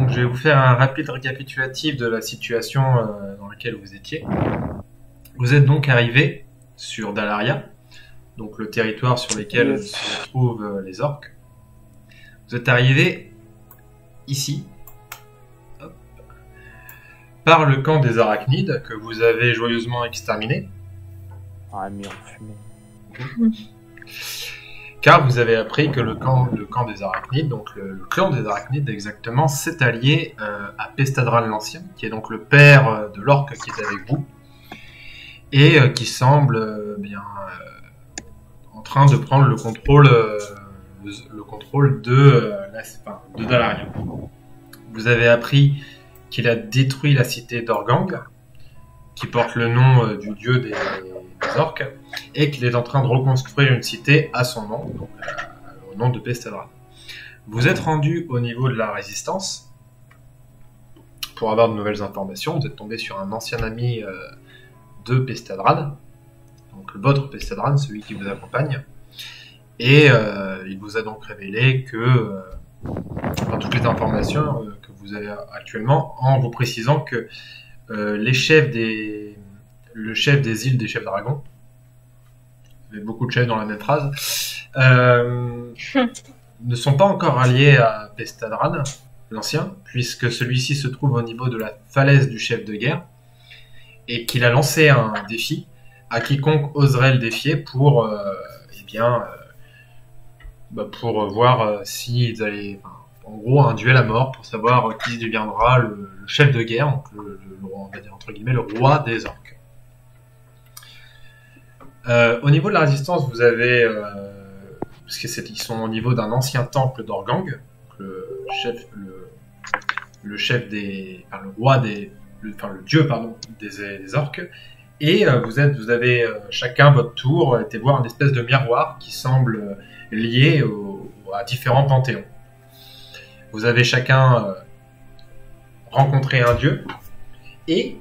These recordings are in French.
Donc, je vais vous faire un rapide récapitulatif de la situation dans laquelle vous étiez. Vous êtes donc arrivé sur Dalaria, donc le territoire sur lequel se trouvent les orques. Vous êtes arrivé ici, hop, par le camp des arachnides que vous avez joyeusement exterminé. Ah, mur fumé. Car vous avez appris que le camp des arachnides, donc le clan des arachnides exactement, s'est allié à Pestadral l'Ancien, qui est donc le père de l'orque qui est avec vous, et qui semble en train de prendre le contrôle de Dalaria. Vous avez appris qu'il a détruit la cité d'Organg, qui porte le nom du dieu des orques, et qu'il est en train de reconstruire une cité à son nom, donc au nom de Pestadral. Vous êtes rendu au niveau de la résistance pour avoir de nouvelles informations. Vous êtes tombé sur un ancien ami de Pestadral, donc votre Pestadral, celui qui vous accompagne, et il vous a donc révélé que toutes les informations que vous avez actuellement, en vous précisant que le chef des îles des chefs dragons, il y avait beaucoup de chefs dans la même phrase, ne sont pas encore alliés à Pestadran, l'ancien, puisque celui-ci se trouve au niveau de la falaise du chef de guerre, et qu'il a lancé un défi à quiconque oserait le défier pour voir s'ils allaient... En gros, un duel à mort pour savoir qui deviendra le chef de guerre, donc on va dire entre guillemets le roi des orques. Au niveau de la résistance, vous avez, parce que ils sont au niveau d'un ancien temple d'Organg, le dieu des orques, et vous avez chacun votre tour été voir une espèce de miroir qui semble lié à différents panthéons. Vous avez chacun rencontré un dieu, et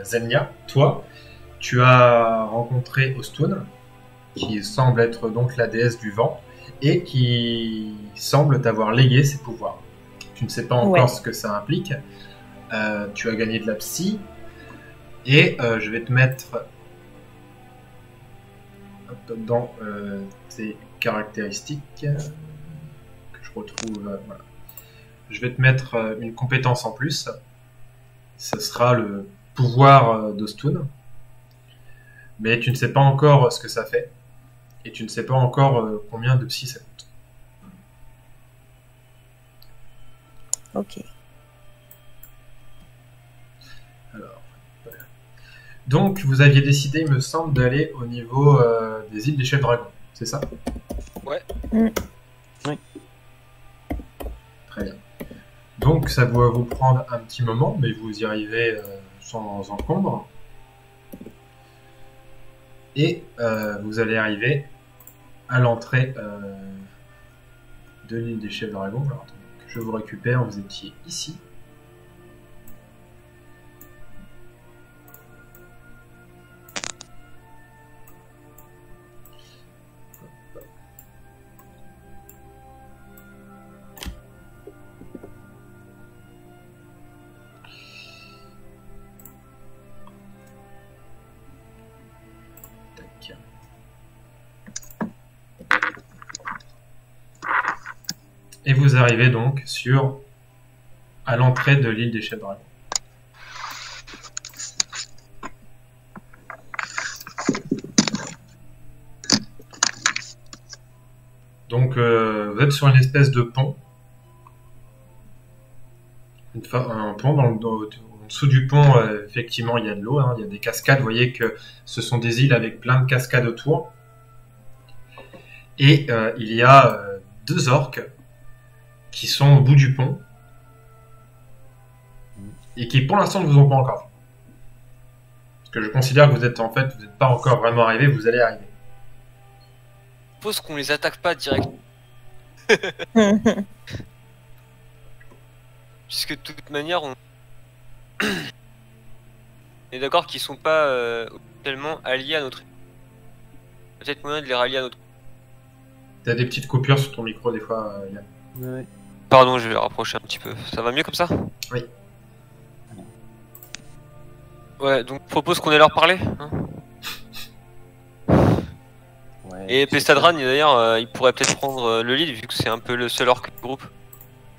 Zenya, toi, tu as rencontré Ostun, qui semble être donc la déesse du vent, et qui semble t'avoir légué ses pouvoirs. Tu ne sais pas encore ce que ça implique. Tu as gagné de la psy, et je vais te mettre dans tes caractéristiques que je retrouve. Voilà. Je vais te mettre une compétence en plus. Ce sera le pouvoir d'Ostun. Mais tu ne sais pas encore ce que ça fait. Et tu ne sais pas encore combien de psy ça coûte. Ok. Alors, voilà. Donc, vous aviez décidé, il me semble, d'aller au niveau des îles des chefs dragons. C'est ça? Ouais. Oui. Très bien. Donc, ça va vous prendre un petit moment, mais vous y arrivez sans encombre. Et vous allez arriver à l'entrée de l'île des chefs dragons. Alors, attendez, que je vous récupère, vous étiez ici. Et vous arrivez donc à l'entrée de l'île des chefs dragons. Donc vous êtes sur une espèce de pont. Un pont en dessous du pont, effectivement, il y a de l'eau, hein, il y a des cascades. Vous voyez que ce sont des îles avec plein de cascades autour. Et il y a deux orques qui sont au bout du pont et qui pour l'instant ne vous ont pas encore vu. Parce que je considère que vous n'êtes pas encore vraiment arrivé, vous allez arriver. Je suppose qu'on les attaque pas direct. Puisque de toute manière, on est d'accord qu'ils sont pas tellement alliés à notre... Peut-être moyen de les rallier à notre... T'as des petites coupures sur ton micro des fois, Yann. Ouais. Pardon, je vais rapprocher un petit peu. Ça va mieux comme ça? Oui. Ouais, donc je propose qu'on ait leur parler. Hein. Ouais, Et c'est Pestadran, ça. d'ailleurs, il pourrait peut-être prendre le lead vu que c'est un peu le seul orc du groupe.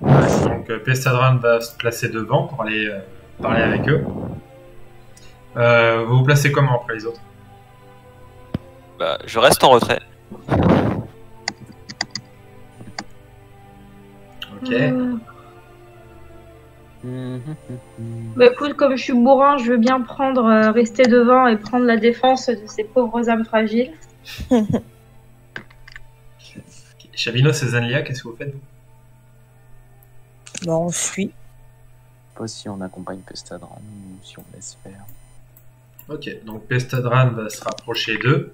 Donc Pestadran va se placer devant pour aller parler avec eux. Vous vous placez comment après les autres? Bah, je reste en retrait. Ok. Bah écoute, comme je suis bourrin, je veux bien prendre, rester devant et prendre la défense de ces pauvres âmes fragiles. Chavinos et Zanlia, qu'est-ce que vous faites? Bon, on suit. Pas si on accompagne Pestadran ou si on laisse faire. Ok, donc Pestadran va se rapprocher d'eux.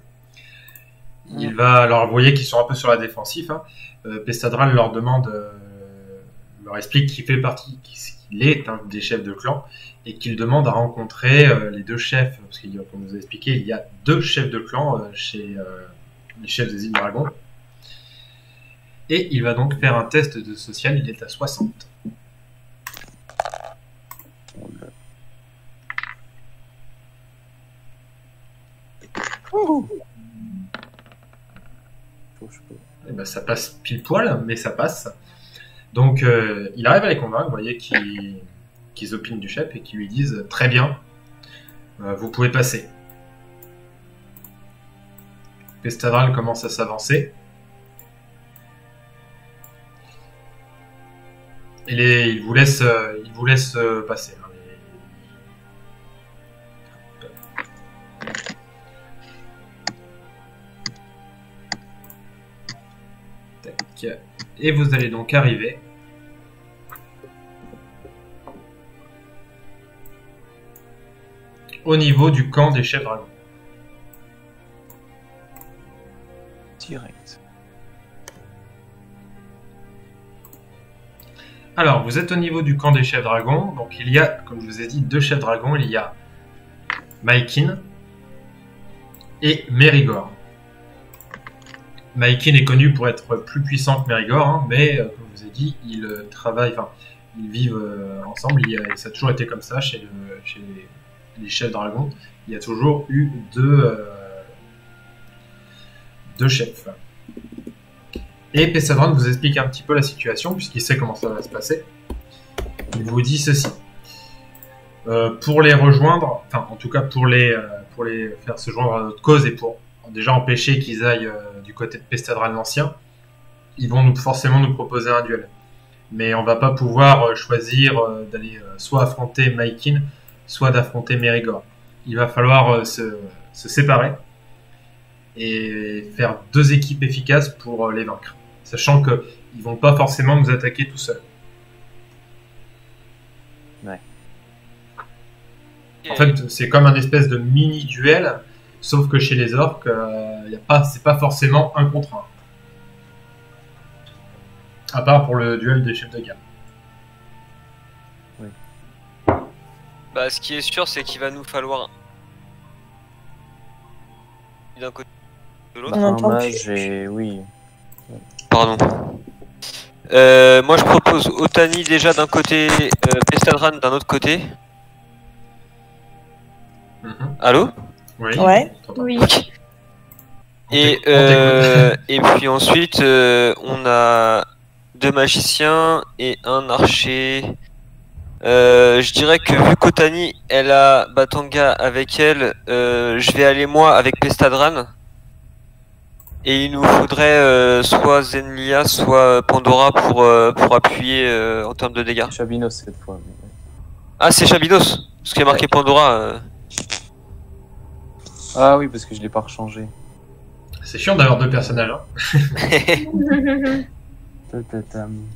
Il va, alors vous voyez qu'ils sont un peu sur la défensive. Hein. Pestadran leur demande, leur explique qu'il fait partie, qu'il est un des chefs de clan et qu'il demande à rencontrer les deux chefs, parce qu'il, comme vous a expliqué, il y a deux chefs de clan chez les chefs des îles Dragons. Et il va donc faire un test de social, il est à 60. Et ben, ça passe pile poil, mais ça passe. Donc il arrive à les convaincre, vous voyez, qu'ils opinent du chef et qu'ils lui disent « Très bien, vous pouvez passer ». Pestadral commence à s'avancer. Et il vous laisse passer. Hein. Tac. Et vous allez donc arriver au niveau du camp des chefs dragons. Direct. Alors, vous êtes au niveau du camp des chefs dragons. Donc, il y a, comme je vous ai dit, deux chefs dragons. Il y a Maikin et Mérigor. Maikin est connu pour être plus puissant que Mérigor, hein, mais comme je vous ai dit, ils travaillent, enfin, ils vivent ensemble. Ça a toujours été comme ça chez les chefs dragons. Il y a toujours eu deux chefs. Et Pestadran vous explique un petit peu la situation, puisqu'il sait comment ça va se passer. Il vous dit ceci. Pour les rejoindre, enfin en tout cas pour les faire se joindre à notre cause et pour déjà empêcher qu'ils aillent du côté de Pestadran l'Ancien, ils vont forcément nous proposer un duel. Mais on va pas pouvoir choisir d'aller soit affronter Maikin, soit d'affronter Mérigor. Il va falloir se séparer et faire deux équipes efficaces pour les vaincre. Sachant qu'ils vont pas forcément nous attaquer tout seuls. Ouais. En fait, c'est comme un espèce de mini-duel, sauf que chez les orques, c'est pas forcément un contre un. À part pour le duel des chefs de guerre. Bah, ce qui est sûr, c'est qu'il va nous falloir d'un côté de l'autre. On entend Un plus. mage et oui. Pardon. Moi, je propose Otani déjà d'un côté, Pestadran d'un autre côté. Allô? Oui. Ouais. on t'entend. Oui. Et, On t'écoute. et puis ensuite, on a deux magiciens et un archer. Je dirais que vu qu'Otani, elle a Batanga avec elle, je vais aller moi avec Pestadran. Et il nous faudrait soit Zenlia, soit Pandora pour appuyer en termes de dégâts. Chabinos cette fois. Mais... Ah, c'est Chabinos, parce qu'il y a marqué Pandora. Ah oui, parce que je l'ai pas rechangé. C'est chiant d'avoir deux personnages. Hein. Tatatam.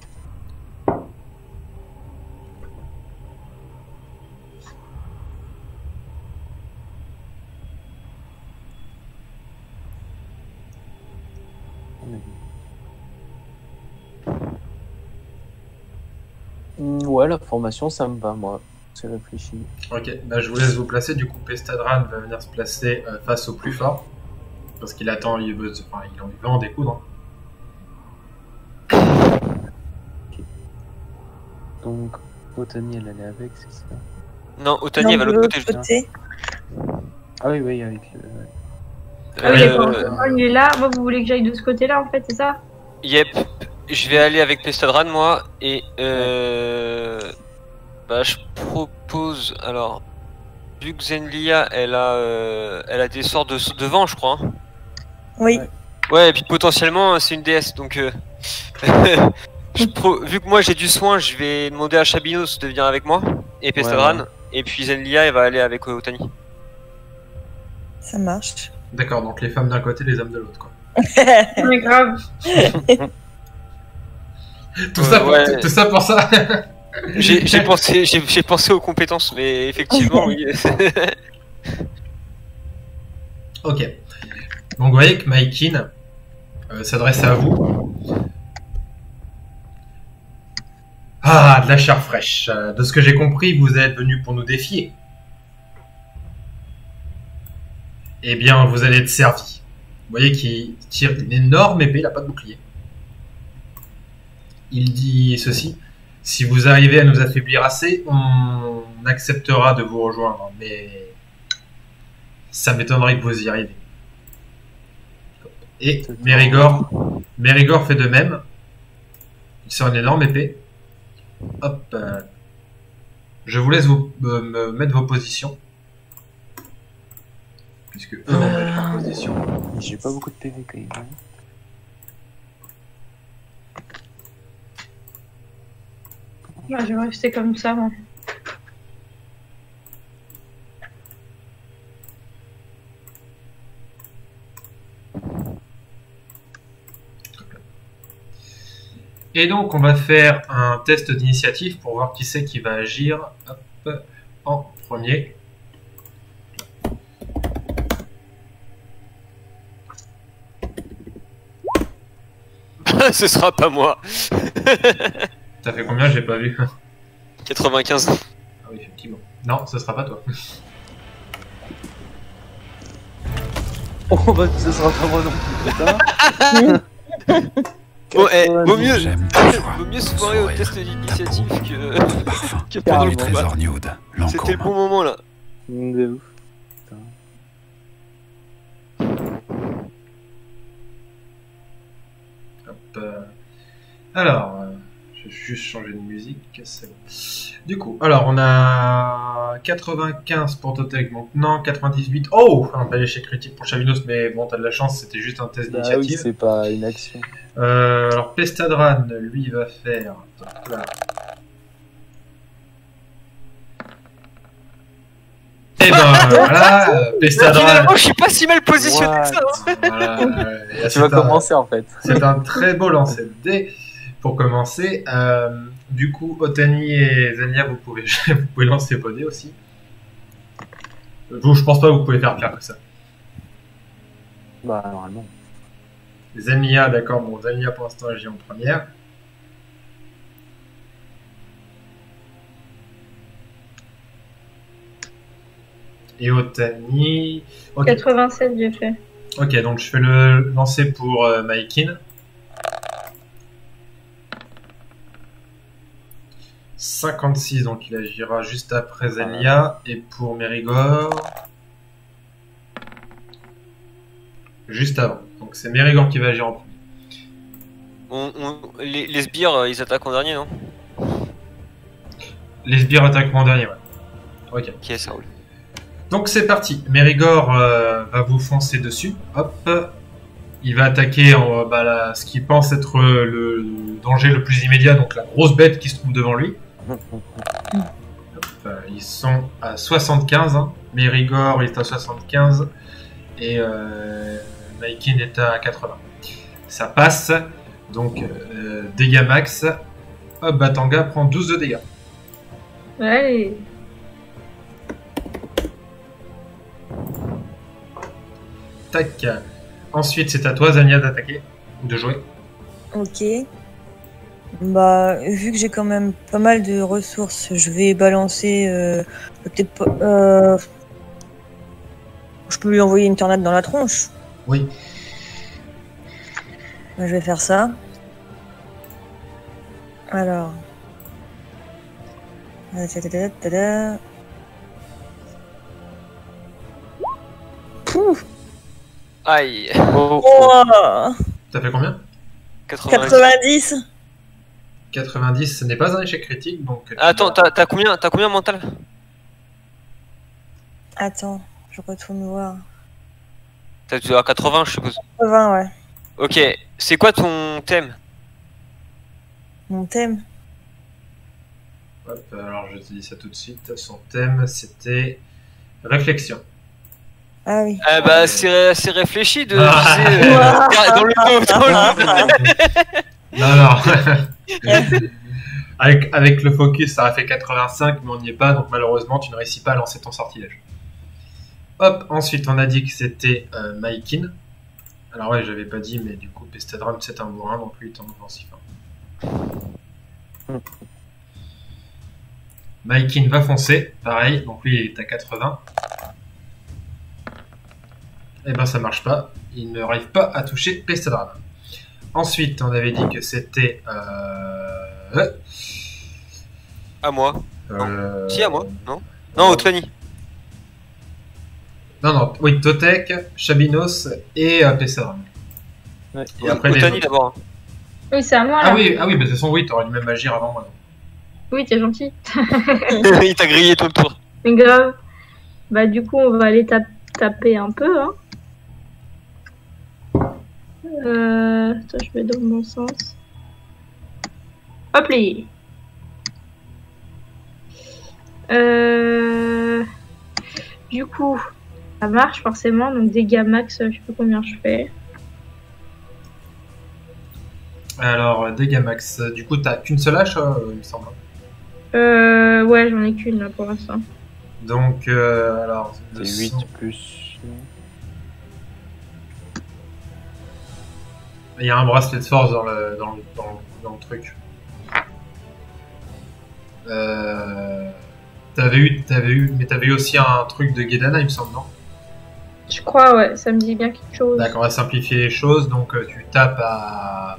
Ouais, la formation, ça me va, moi. C'est réfléchi. Ok, bah, je vous laisse vous placer. Du coup, Pestadran va venir se placer face au plus fort. Parce qu'il attend, il veut en découdre. Donc, Otani, elle allait avec, c'est ça? Non, Otani, elle va de l'autre côté. côté. Ah oui, oui, avec le... Ah oui, d'accord. Il est là. Moi, vous voulez que j'aille de ce côté-là, en fait, c'est ça? Yep. Je vais aller avec Pestadran, moi, et bah, je propose, alors, vu que Zenlia, elle a des sorts de vent, je crois. Hein. Oui. Ouais, et puis potentiellement, c'est une déesse, donc vu que moi j'ai du soin, je vais demander à Chabinos de venir avec moi, et Pestadran, Ouais. et puis Zenlia, elle va aller avec Otani. Ça marche. D'accord, donc les femmes d'un côté, les hommes de l'autre, quoi. Mais grave. Tout ça pour, ouais. tout ça pour ça. J'ai pensé aux compétences, mais effectivement, oui. Ok. Donc vous voyez que Maikin s'adresse à vous. Ah, de la chair fraîche. De ce que j'ai compris, vous êtes venu pour nous défier. Eh bien, vous allez être servi. Vous voyez qu'il tire une énorme épée, il n'a pas de bouclier. Il dit ceci. Si vous arrivez à nous affaiblir assez, on acceptera de vous rejoindre. Mais ça m'étonnerait que vous y arriviez. Et Mérigor fait de même. Il sort une énorme épée. Hop. Je vous laisse me mettre vos positions. Puisque eux vont mettre leur position. J'ai pas beaucoup de PV quand même. Hein. Ouais, je vais rester comme ça, moi. Et donc, on va faire un test d'initiative pour voir qui c'est qui va agir. Hop, en premier. Ce sera pas moi. Ça fait combien? J'ai pas vu. 95. Ah oui, effectivement. Non, ce sera pas toi. Oh bah ce sera pas moi non plus, putain. Bon, vaut mieux J'aime ta joie, vaut mieux se ton foirer au sourire, test d'initiative ton parfum, que pendant les le combat. trésors nude, C'était le l'encombre. bon moment là. De ouf. Hop, alors, je vais juste changer de musique. C'est bon. Du coup, alors on a 95 pour Totek maintenant, 98. Oh, un bel échec critique pour Chavinos, mais bon, t'as de la chance, c'était juste un test Bah oui, d'initiative. c'est pas une action. Alors Pestadran, lui, va faire. Hop là. Et ben voilà, Pestadran. Finalement, je suis pas si mal positionné What? que ça. Hein. Voilà, Tu vas commencer en fait. C'est un très beau lancer de dés pour commencer. Du coup, Otani et Zania, vous pouvez lancer vos dés aussi. Je pense pas que vous pouvez faire pire que ça. Bah normalement. Zania, d'accord, bon, Zania pour l'instant agit en première. Et Otani. Ok, 87, j'ai fait. ok, donc je fais le lancer pour Maikin. 56, donc il agira juste après Zania. Et pour Mérigor, juste avant. Donc c'est Mérigor qui va agir en premier. Les sbires, ils attaquent en dernier, non? Les sbires attaquent en dernier, ouais. Ok. Ok, ça roule. Donc c'est parti. Mérigor va vous foncer dessus. Hop. Il va attaquer ce qu'il pense être le danger le plus immédiat, donc la grosse bête qui se trouve devant lui. Hop, ils sont à 75. Hein. Mérigor est à 75 et Maikin est à 80. Ça passe. Donc dégâts max. Hop, Batanga prend 12 de dégâts. Ouais. Tac. Ensuite, c'est à toi, Zania, d'attaquer ou de jouer. Ok. Bah, vu que j'ai quand même pas mal de ressources, je vais balancer. Peut-être pas. Je peux lui envoyer une tornade dans la tronche. Oui. Bah, je vais faire ça. Alors. Ta-da-da-da-da-da. Pouf. Aïe. Oh, Oh, Ça fait combien? 90. 90. 90, ce n'est pas un échec critique, donc... tu Attends, vas- t'as combien mental? Attends, je retourne voir. T'as dû avoir 80, je suppose. 80, ouais. Ok, c'est quoi ton thème? Mon thème. Hop, alors je te dis ça tout de suite. Son thème, c'était réflexion. Ah oui. Ah bah c'est réfléchi de Ah. viser, dans le dos, dans le dos. Non, non. avec le focus, ça a fait 85, mais on n'y est pas, donc malheureusement, tu ne réussis pas à lancer ton sortilège. Hop, ensuite, on a dit que c'était Maikin. Alors ouais, j'avais pas dit, mais du coup, Pestadram, c'est un bourrin, donc lui, il est en offensif. Maikin va foncer, pareil, donc lui, il est à 80. Et ben, ça marche pas. Il ne arrive pas à toucher Pestadram. Ensuite, on avait dit que c'était... À moi. Si, à moi, non? Non, Otani. Non, oui, Totek, Chabinos et Pestadram. ouais. Et après, les Otani autres. d'abord. Oui, c'est à moi, là. Ah oui, bah, de toute façon, oui, t'aurais dû même agir avant moi. Oui, t'es gentil. Il t'a grillé tout le tour. Mais grave. Bah, du coup, on va aller taper un peu, hein. Attends, je vais dans le bon sens. Hop là. Du coup, ça marche forcément. Donc, dégâts max, je sais pas combien je fais. Alors, dégâts max. Du coup, t'as qu'une seule hache, il me semble. Ouais, j'en ai qu'une là pour l'instant. Donc, alors... C'est 8 plus. Il y a un bracelet de force dans le truc. T'avais eu aussi un truc de Guédana, il me semble, non? Je crois, ouais, ça me dit bien quelque chose. D'accord, on va simplifier les choses. Donc, tu tapes à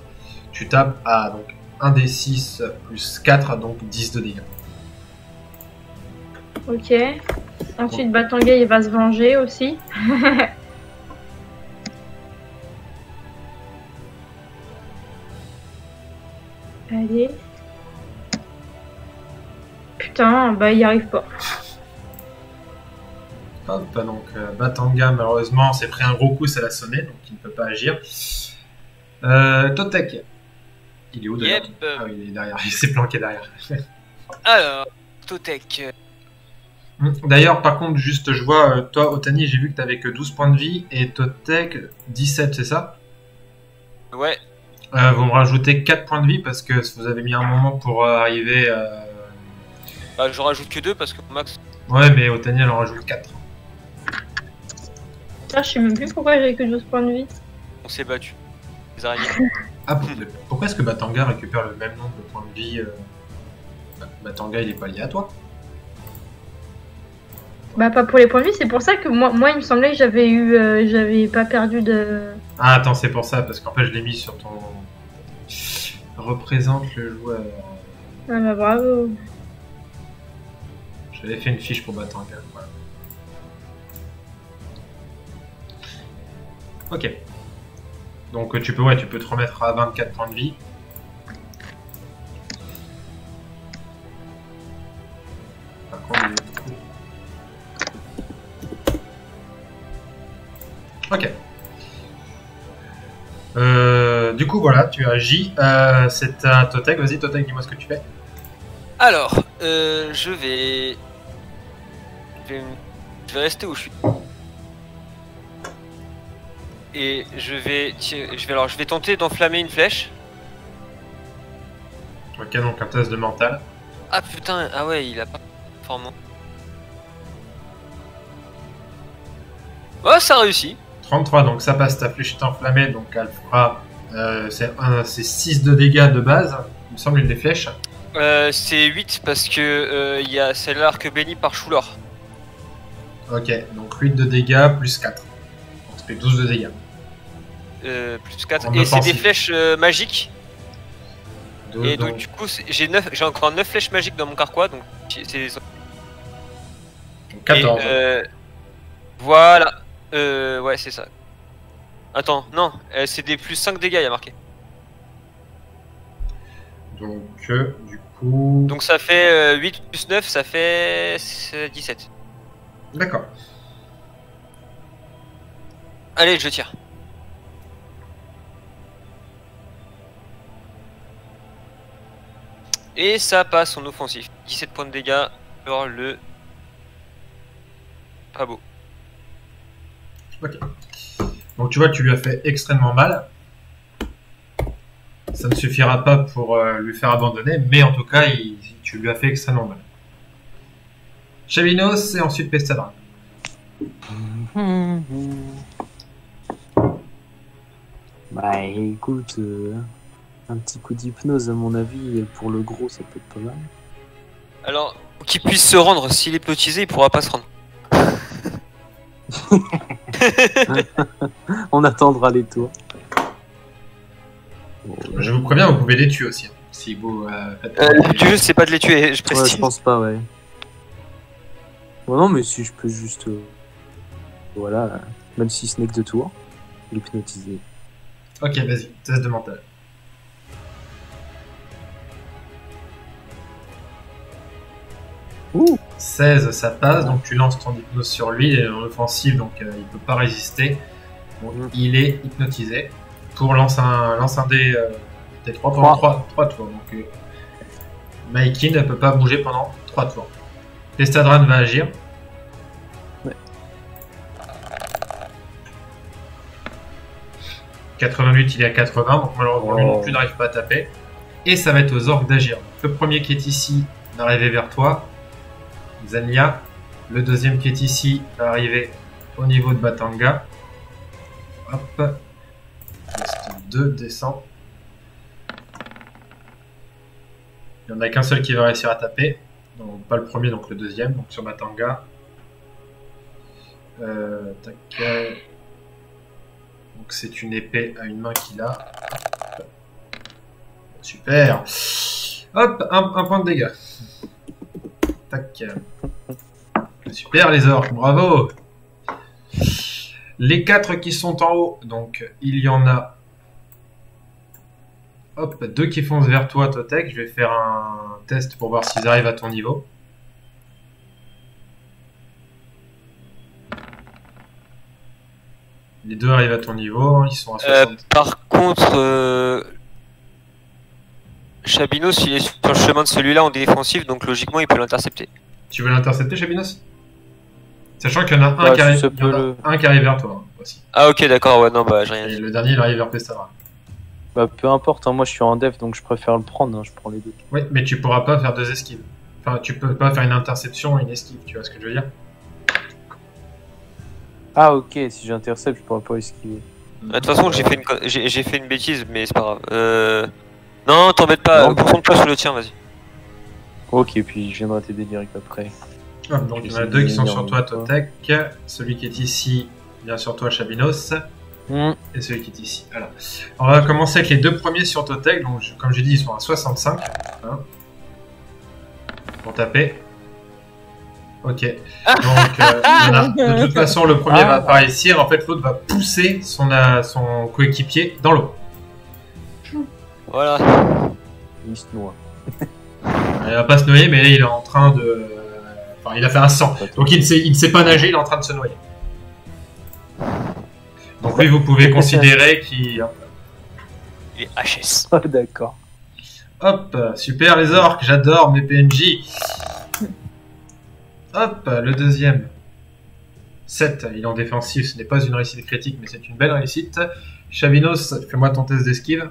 donc 1 des 6 plus 4, donc 10 de dégâts. Ok. Ensuite, Batanga, il va se venger aussi. Allez. Putain, bah il y arrive pas. Hop, donc Batanga, malheureusement, s'est pris un gros coup, ça l'a sonné, donc il ne peut pas agir. Totek. Il est où d'ailleurs? Yep. Ah oui, il est derrière, il s'est planqué derrière. Alors, Totek. D'ailleurs, par contre, juste, je vois, toi, Otani, j'ai vu que t'avais que 12 points de vie, et Totek, 17, c'est ça? Ouais. Vous me rajoutez 4 points de vie, parce que vous avez mis un moment pour arriver... Bah, j'en rajoute que 2 parce que max. Ouais, mais Otani, elle en rajoute 4. Là, je sais même plus pourquoi j'avais que 12 points de vie. On s'est battu. Les araignées. Ah, pourquoi est-ce que Batanga récupère le même nombre de points de vie Batanga, il est pas lié à toi? Bah, pas pour les points de vie, c'est pour ça que moi il me semblait que j'avais pas perdu de. Ah, attends, c'est pour ça, parce qu'en fait, je l'ai mis sur ton... Représente le joueur. Ah bah bravo. J'avais fait une fiche pour Batanga, voilà. Ok. Donc tu peux te remettre à 24 points de vie. Par contre, il est fou. Ok. Du coup, voilà, tu agis. C'est à Totek. Vas-y, Totek, dis-moi ce que tu fais. Alors, je vais rester où je suis. Et je vais tenter d'enflammer une flèche. Ok, donc un test de mental. Ah putain, ah ouais, il a pas formant. Oh, ça réussit. 33, donc ça passe, ta flèche est enflammée, donc elle fera... c'est 6 de dégâts de base, il me semble, une des flèches. C'est 8 parce que c'est l'arc béni par Choulor. Ok, donc 8 de dégâts plus 4. Donc ça fait 12 de dégâts. Plus 4. En Et c'est des offensif. flèches magiques. Et donc du coup, j'ai encore 9 flèches magiques dans mon carquois, donc c'est 14. Et, voilà. Ouais, c'est ça. Attends, non, c'est des plus 5 dégâts, il y a marqué. Donc, du coup... Donc ça fait 8 plus 9, ça fait 17. D'accord. Allez, je tire. Et ça passe en offensif. 17 points de dégâts sur le... Pas beau. Ok. Donc tu vois, tu lui as fait extrêmement mal. Ça ne suffira pas pour lui faire abandonner, mais en tout cas, tu lui as fait extrêmement mal. Chavinos et ensuite Pestadra. Bah écoute, un petit coup d'hypnose à mon avis, pour le gros ça peut être pas mal. Alors, qu'il puisse se rendre, s'il est hypnotisé, il pourra pas se rendre. On attendra les tours. Bon, Je vous préviens, vous pouvez les tuer aussi. Hein, si vous faites... Le but du jeu, c'est pas de les tuer, je ouais, précise. je pense pas, ouais. Bon, non, mais si je peux juste... voilà, même si ce n'est que 2 tours, l'hypnotiser. Ok, vas-y, test de mental. Ouh. 16, ça passe, donc tu lances ton hypnose sur lui, il est en offensive, donc il peut pas résister. Donc, il est hypnotisé. Pour lance un dé T3 pendant 3 tours. Donc Mikey ne peut pas bouger pendant 3 tours. Pestadran va agir. Ouais. 88, il est à 80, donc malheureusement lui non plus n'arrive pas à taper. Et ça va être aux orques d'agir. Le premier qui est ici va arriver vers toi, Zania. Le deuxième qui est ici va arriver au niveau de Batanga. Hop. Reste 2, descend. Il n'y en a qu'un seul qui va réussir à taper. Donc, pas le premier, donc le deuxième. Donc sur Batanga. Tac. Donc c'est une épée à une main qu'il a. Super. Hop, un point de dégâts. Tac. Super les orques, bravo. Les 4 qui sont en haut, donc il y en a... Hop, 2 qui foncent vers toi, Totek. Je vais faire un test pour voir s'ils arrivent à ton niveau. Les 2 arrivent à ton niveau, ils sont à 60. Par contre, Chabinos, il est sur le chemin de celui-là en défensif, donc logiquement il peut l'intercepter. Tu veux l'intercepter, Chabinos? Sachant qu'il y en a un, Ouais, qui, arrive, si ça il y en a peut un qui arrive vers toi aussi. Ah ok, d'accord, ouais, non, bah j'ai rien Et dit. le dernier, il arrive vers Pestadra. Bah peu importe, hein, moi je suis en def donc je préfère le prendre, hein, je prends les deux. Oui, mais tu pourras pas faire 2 esquives. Enfin, tu peux pas faire une interception et une esquive, tu vois ce que je veux dire? Ah ok, si j'intercepte je pourrais pas esquiver. De toute façon, j'ai fait une bêtise, mais c'est pas grave. Non, t'embête pas, Non. concentre-toi sur le tien, vas-y. Ok, puis je viendrai t'aider direct après. Ah, donc il y en a 2 qui sont sur toi, Totek. Celui qui est ici vient sur toi, Chabinos. Et celui qui est ici. Alors, on va commencer avec les 2 premiers sur Totek. Donc, comme j'ai dit, ils sont à 65. Hein, pour taper. Ok. Donc, il y en a. De toute façon, le premier va pas réussir. En fait, l'autre va pousser son coéquipier dans l'eau. Voilà. Il se noie. Il va pas se noyer, mais là, il est en train de... Enfin, il a fait un 100. Donc, il ne sait pas nager, il est en train de se noyer. Donc, lui, vous pouvez considérer qu'il... Il est HS. Ah d'accord. Hop, super les orques, j'adore mes PNJ. Hop, le deuxième. 7, il est en défensif, ce n'est pas une réussite critique, mais c'est une belle réussite. Chavinos, fais-moi ton test d'esquive.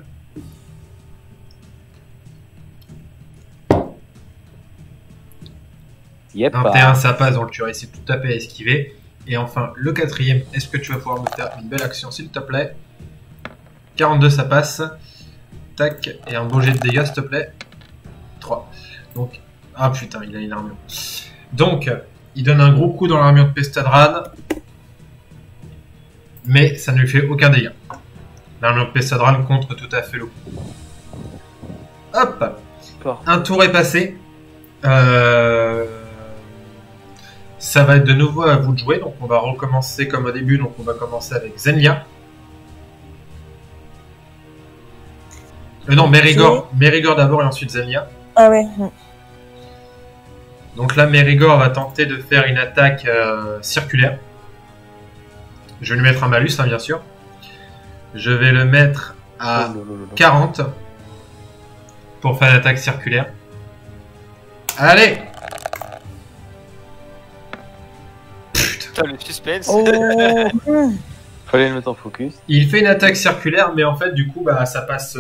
Yep. 21, ça passe, donc tu réussis tout à fait à esquiver. Et enfin, le quatrième, est-ce que tu vas pouvoir me faire une belle action, s'il te plaît? 42, ça passe. Tac, et un beau jet de dégâts, s'il te plaît. 3. Donc, ah putain, il a une armure. Donc, il donne un gros coup dans l'armure de Pestadran. Mais ça ne lui fait aucun dégât. L'armure de Pestadran contre tout à fait le coup. Hop, D'accord. un tour est passé. Ça va être de nouveau à vous de jouer, donc on va recommencer comme au début, donc on va commencer avec Zenya. Non, Mérigor d'abord et ensuite Zenya. Ah ouais. Donc là, Mérigor va tenter de faire une attaque circulaire. Je vais lui mettre un malus, hein, bien sûr. Je vais le mettre à 40 pour faire l'attaque circulaire. Allez! Putain, le suspense. Oh. Fallait le mettre en focus. Il fait une attaque circulaire, mais en fait, du coup, bah, ça passe.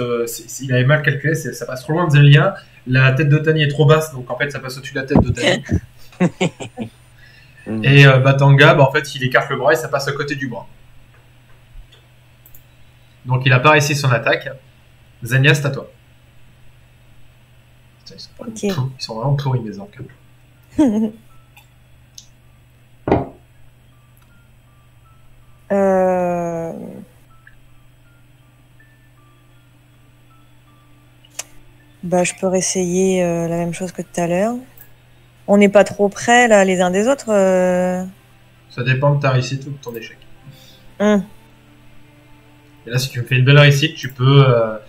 Il avait mal calculé, ça passe trop loin de Zenya. La tête d'Otani est trop basse, donc en fait, ça passe au-dessus de la tête d'Otani. Et Batanga, bah, en fait, il écarte le bras et ça passe à côté du bras. Donc, il a pas réussi son attaque. Zenya, c'est à toi. Putain, ils sont vraiment pourris, mes orques. Bah, je peux réessayer la même chose que tout à l'heure. On n'est pas trop près là, les uns des autres. Ça dépend de ta réussite ou de ton échec. Hum. Et là, si tu me fais une belle réussite, tu peux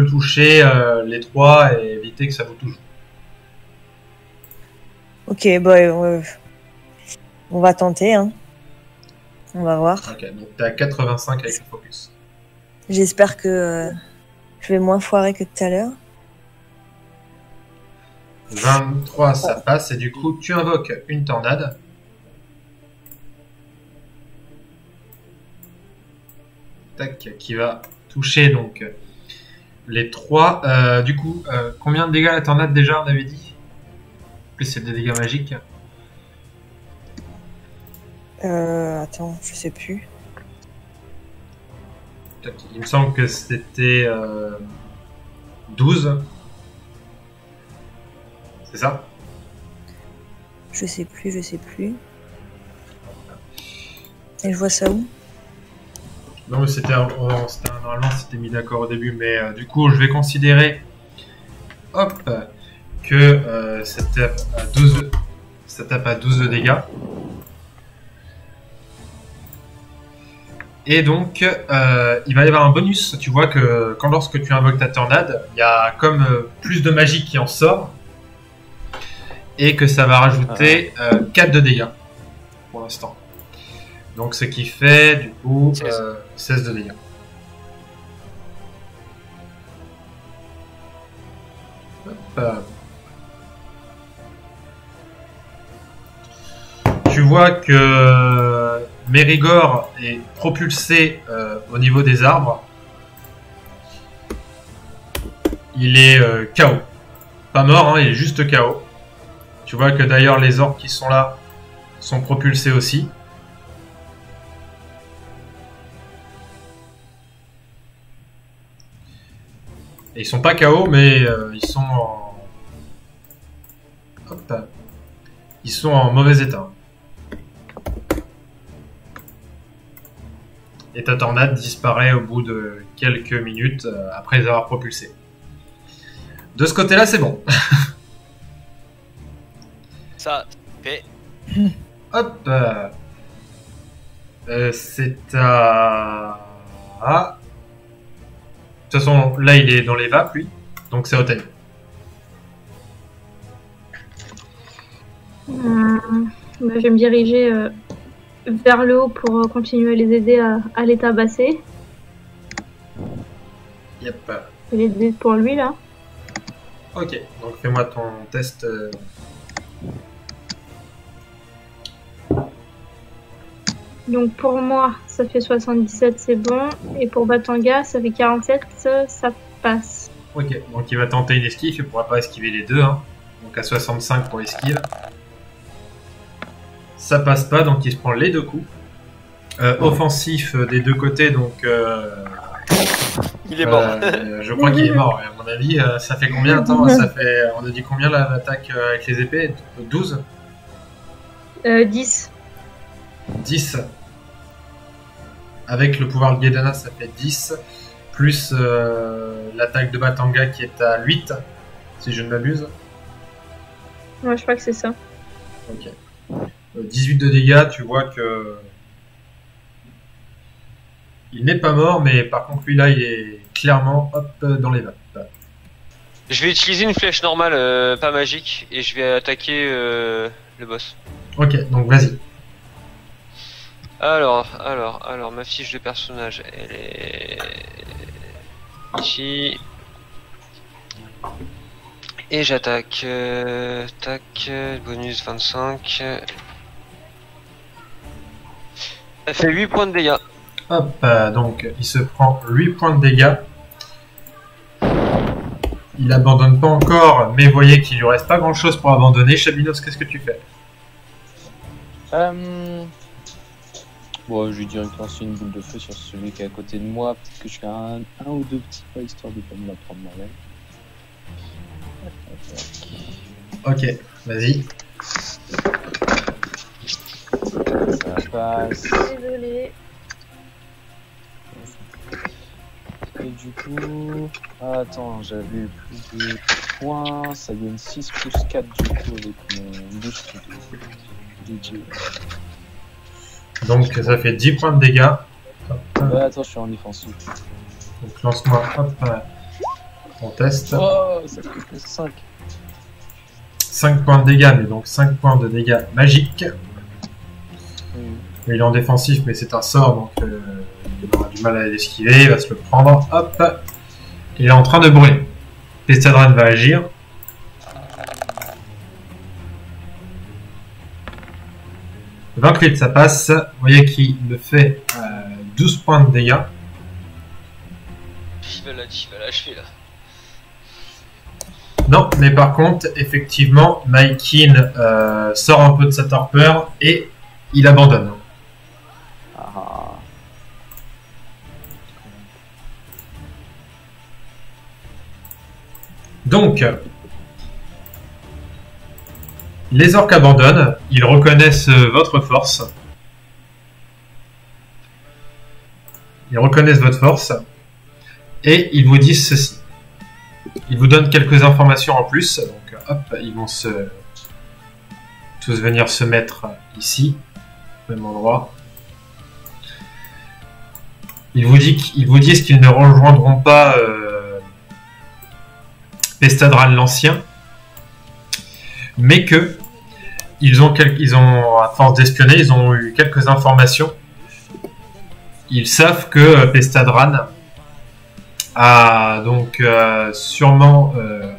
toucher les trois et éviter que ça vous touche. Ok, bah, on va tenter, hein. On va voir. Ok, donc t'es à 85 avec le focus. J'espère que je vais moins foirer que tout à l'heure. 23, ça passe, et du coup, tu invoques une tornade. Tac, qui va toucher donc les trois. Du coup, combien de dégâts la tornade déjà, on avait dit? Plus c'est des dégâts magiques. Attends, je sais plus. Tac, il me semble que c'était 12. C'est ça? Je sais plus. Et je vois ça où? Non, mais normalement c'était mis d'accord au début, mais du coup je vais considérer que ça tape à 12 de dégâts. Et donc il va y avoir un bonus. Tu vois que lorsque tu invoques ta tornade, il y a comme plus de magie qui en sort. Et que ça va rajouter 4 de dégâts pour l'instant. Donc ce qui fait du coup 16 de dégâts. Hop. Tu vois que Mérigor est propulsé au niveau des arbres. Il est KO. Pas mort, hein, il est juste KO. Tu vois que d'ailleurs les orques qui sont là sont propulsés aussi. Et ils sont pas KO, mais ils sont en... Hop. Ils sont en mauvais état. Et ta tornade disparaît au bout de quelques minutes après les avoir propulsés. De ce côté-là, c'est bon. Ça fait. Hop. C'est à... Ah. De toute façon, là, il est dans les vapes, lui. Donc, c'est Otani. Bah, je vais me diriger vers le haut pour continuer à les aider à les tabasser. Yep. Je vais les aider pour lui, là. Ok, donc fais-moi ton test. Donc pour moi, ça fait 77, c'est bon. Et pour Batanga, ça fait 47, ça passe. Ok, donc il va tenter une esquive, il ne pourra pas esquiver les deux. Hein. Donc à 65 pour esquive. Ça passe pas, donc il se prend les deux coups. Offensif des deux côtés, donc... Il est mort. Je crois qu'il est mort, à mon avis. Ça fait combien de temps? Ça fait... On a dit combien l'attaque avec les épées? 12 10. 10. Avec le pouvoir de Guedana, ça fait 10. plus l'attaque de Batanga qui est à 8, si je ne m'abuse. Ouais, je crois que c'est ça. Ok. 18 de dégâts, tu vois que... Il n'est pas mort, mais par contre, lui là, il est clairement dans les vapes. Je vais utiliser une flèche normale, pas magique, et je vais attaquer le boss. Ok, donc vas-y. Alors, ma fiche de personnage, elle est ici. Et j'attaque. Tac, bonus 25. Ça fait 8 points de dégâts. Hop, donc il se prend 8 points de dégâts. Il abandonne pas encore, mais voyez qu'il lui reste pas grand chose pour abandonner. Chabinos, qu'est-ce que tu fais? Bon, je vais direct lancer une boule de feu sur celui qui est à côté de moi. Peut-être que je fais un ou deux petits pas histoire de pas me la prendre moi-même. Ok, vas-y. Ça passe. Désolé. Et du coup... Ah, attends, j'avais plus de points. Ça donne 6 plus 4 du coup avec mon boost de DJ. Donc ça fait 10 points de dégâts. Ouais, attends, je suis en défensive. Donc lance-moi, hop, on teste. Oh, ça fait plus 5. 5 points de dégâts, mais donc 5 points de dégâts magiques. Il est en défensif, mais c'est un sort, donc il aura du mal à l'esquiver, il va se le prendre. Hop, il est en train de brûler. Pestadran va agir. « 28, ça passe. Vous voyez qu'il me fait 12 points de dégâts. Je vais l'achever là. Non, mais par contre, effectivement, Maikin sort un peu de sa torpeur et il abandonne. Ah. Donc, les orques abandonnent, ils reconnaissent votre force. Ils reconnaissent votre force et ils vous disent ceci. Ils vous donnent quelques informations en plus. Donc, hop, ils vont tous venir se mettre ici, au même endroit. Ils vous disent qu'ils ne rejoindront pas Pestadran l'Ancien, mais que ils ont, à force d'espionner, ils ont eu quelques informations. Ils savent que Pestadran a donc sûrement...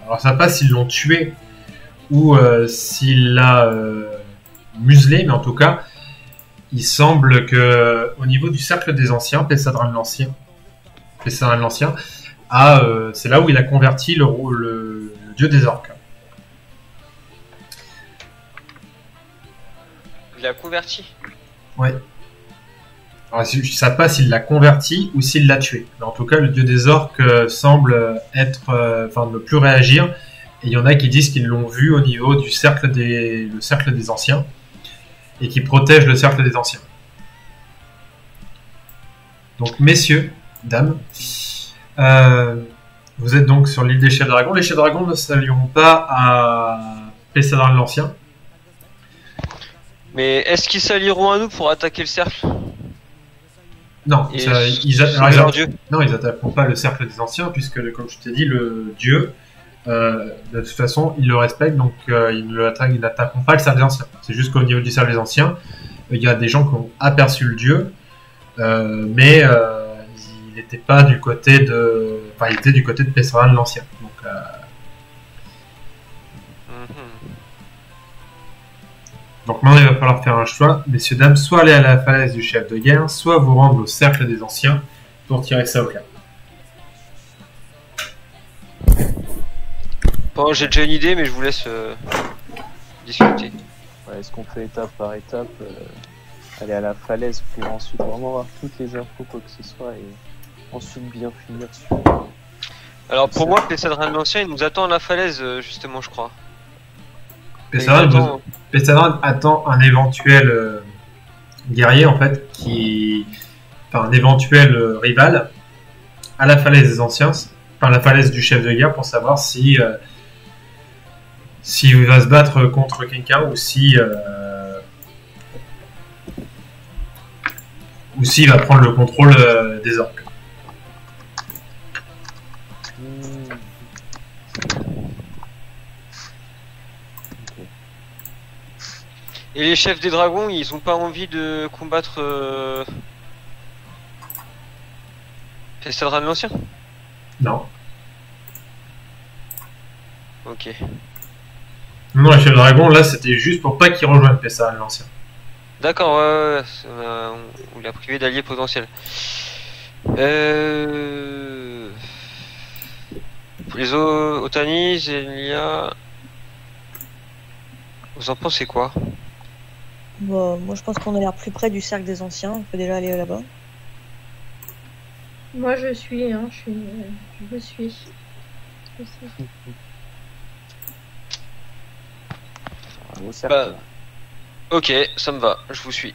alors je ne sais pas s'ils l'ont tué ou s'il l'a muselé, mais en tout cas, il semble que au niveau du cercle des anciens, Pestadran l'Ancien, c'est là où il a converti le dieu des orques. Il a converti. Ouais. Alors, je ne sais pas s'il l'a converti ou s'il l'a tué. Mais en tout cas, le dieu des orques semble être, ne plus réagir. Et il y en a qui disent qu'ils l'ont vu au niveau du cercle des anciens et qui protège le cercle des anciens. Donc, messieurs, dames, vous êtes donc sur l'île des chefs dragons. Les chefs dragons ne s'allieront pas à Pestadran l'Ancien. Mais est-ce qu'ils s'allieront à nous pour attaquer le cercle? Non, Et ils attaqueront pas le cercle des anciens, puisque, comme je t'ai dit, le dieu, de toute façon, il le respecte, donc ils n'attaqueront pas le cercle des anciens. C'est juste qu'au niveau du cercle des anciens, il y a des gens qui ont aperçu le dieu, mais il n'était pas du côté de... Enfin, il était du côté de Pestadran l'Ancien. Donc, donc maintenant, il va falloir faire un choix, messieurs, dames, soit aller à la falaise du chef de guerre, soit vous rendre au cercle des anciens pour tirer ça au clair. Bon, j'ai déjà une idée, mais je vous laisse discuter. Ouais, est-ce qu'on fait étape par étape, aller à la falaise pour ensuite vraiment avoir toutes les infos, quoi que ce soit, et ensuite bien finir sur... Alors pour moi, Pestadran l'Ancien, il nous attend à la falaise, justement, je crois. Pestadran attend un éventuel guerrier, en fait, un éventuel rival à la falaise des anciens, enfin la falaise du chef de guerre, pour savoir si s'il va se battre contre quelqu'un ou s'il va prendre le contrôle des orques. Et les chefs des dragons, ils ont pas envie de combattre Festadran l'Ancien? Non. Ok. Non, le chef de dragon, là, c'était juste pour pas qu'il rejoigne Festadran l'Ancien. D'accord, ouais, on l'a privé d'alliés potentiels. Les Otani, Zelia... Vous en pensez quoi? Bah, moi, je pense qu'on a l'air plus près du cercle des anciens. On peut déjà aller là-bas. Moi, je suis, hein, je suis. Au cercle. Bah, ok, ça me va, je vous suis.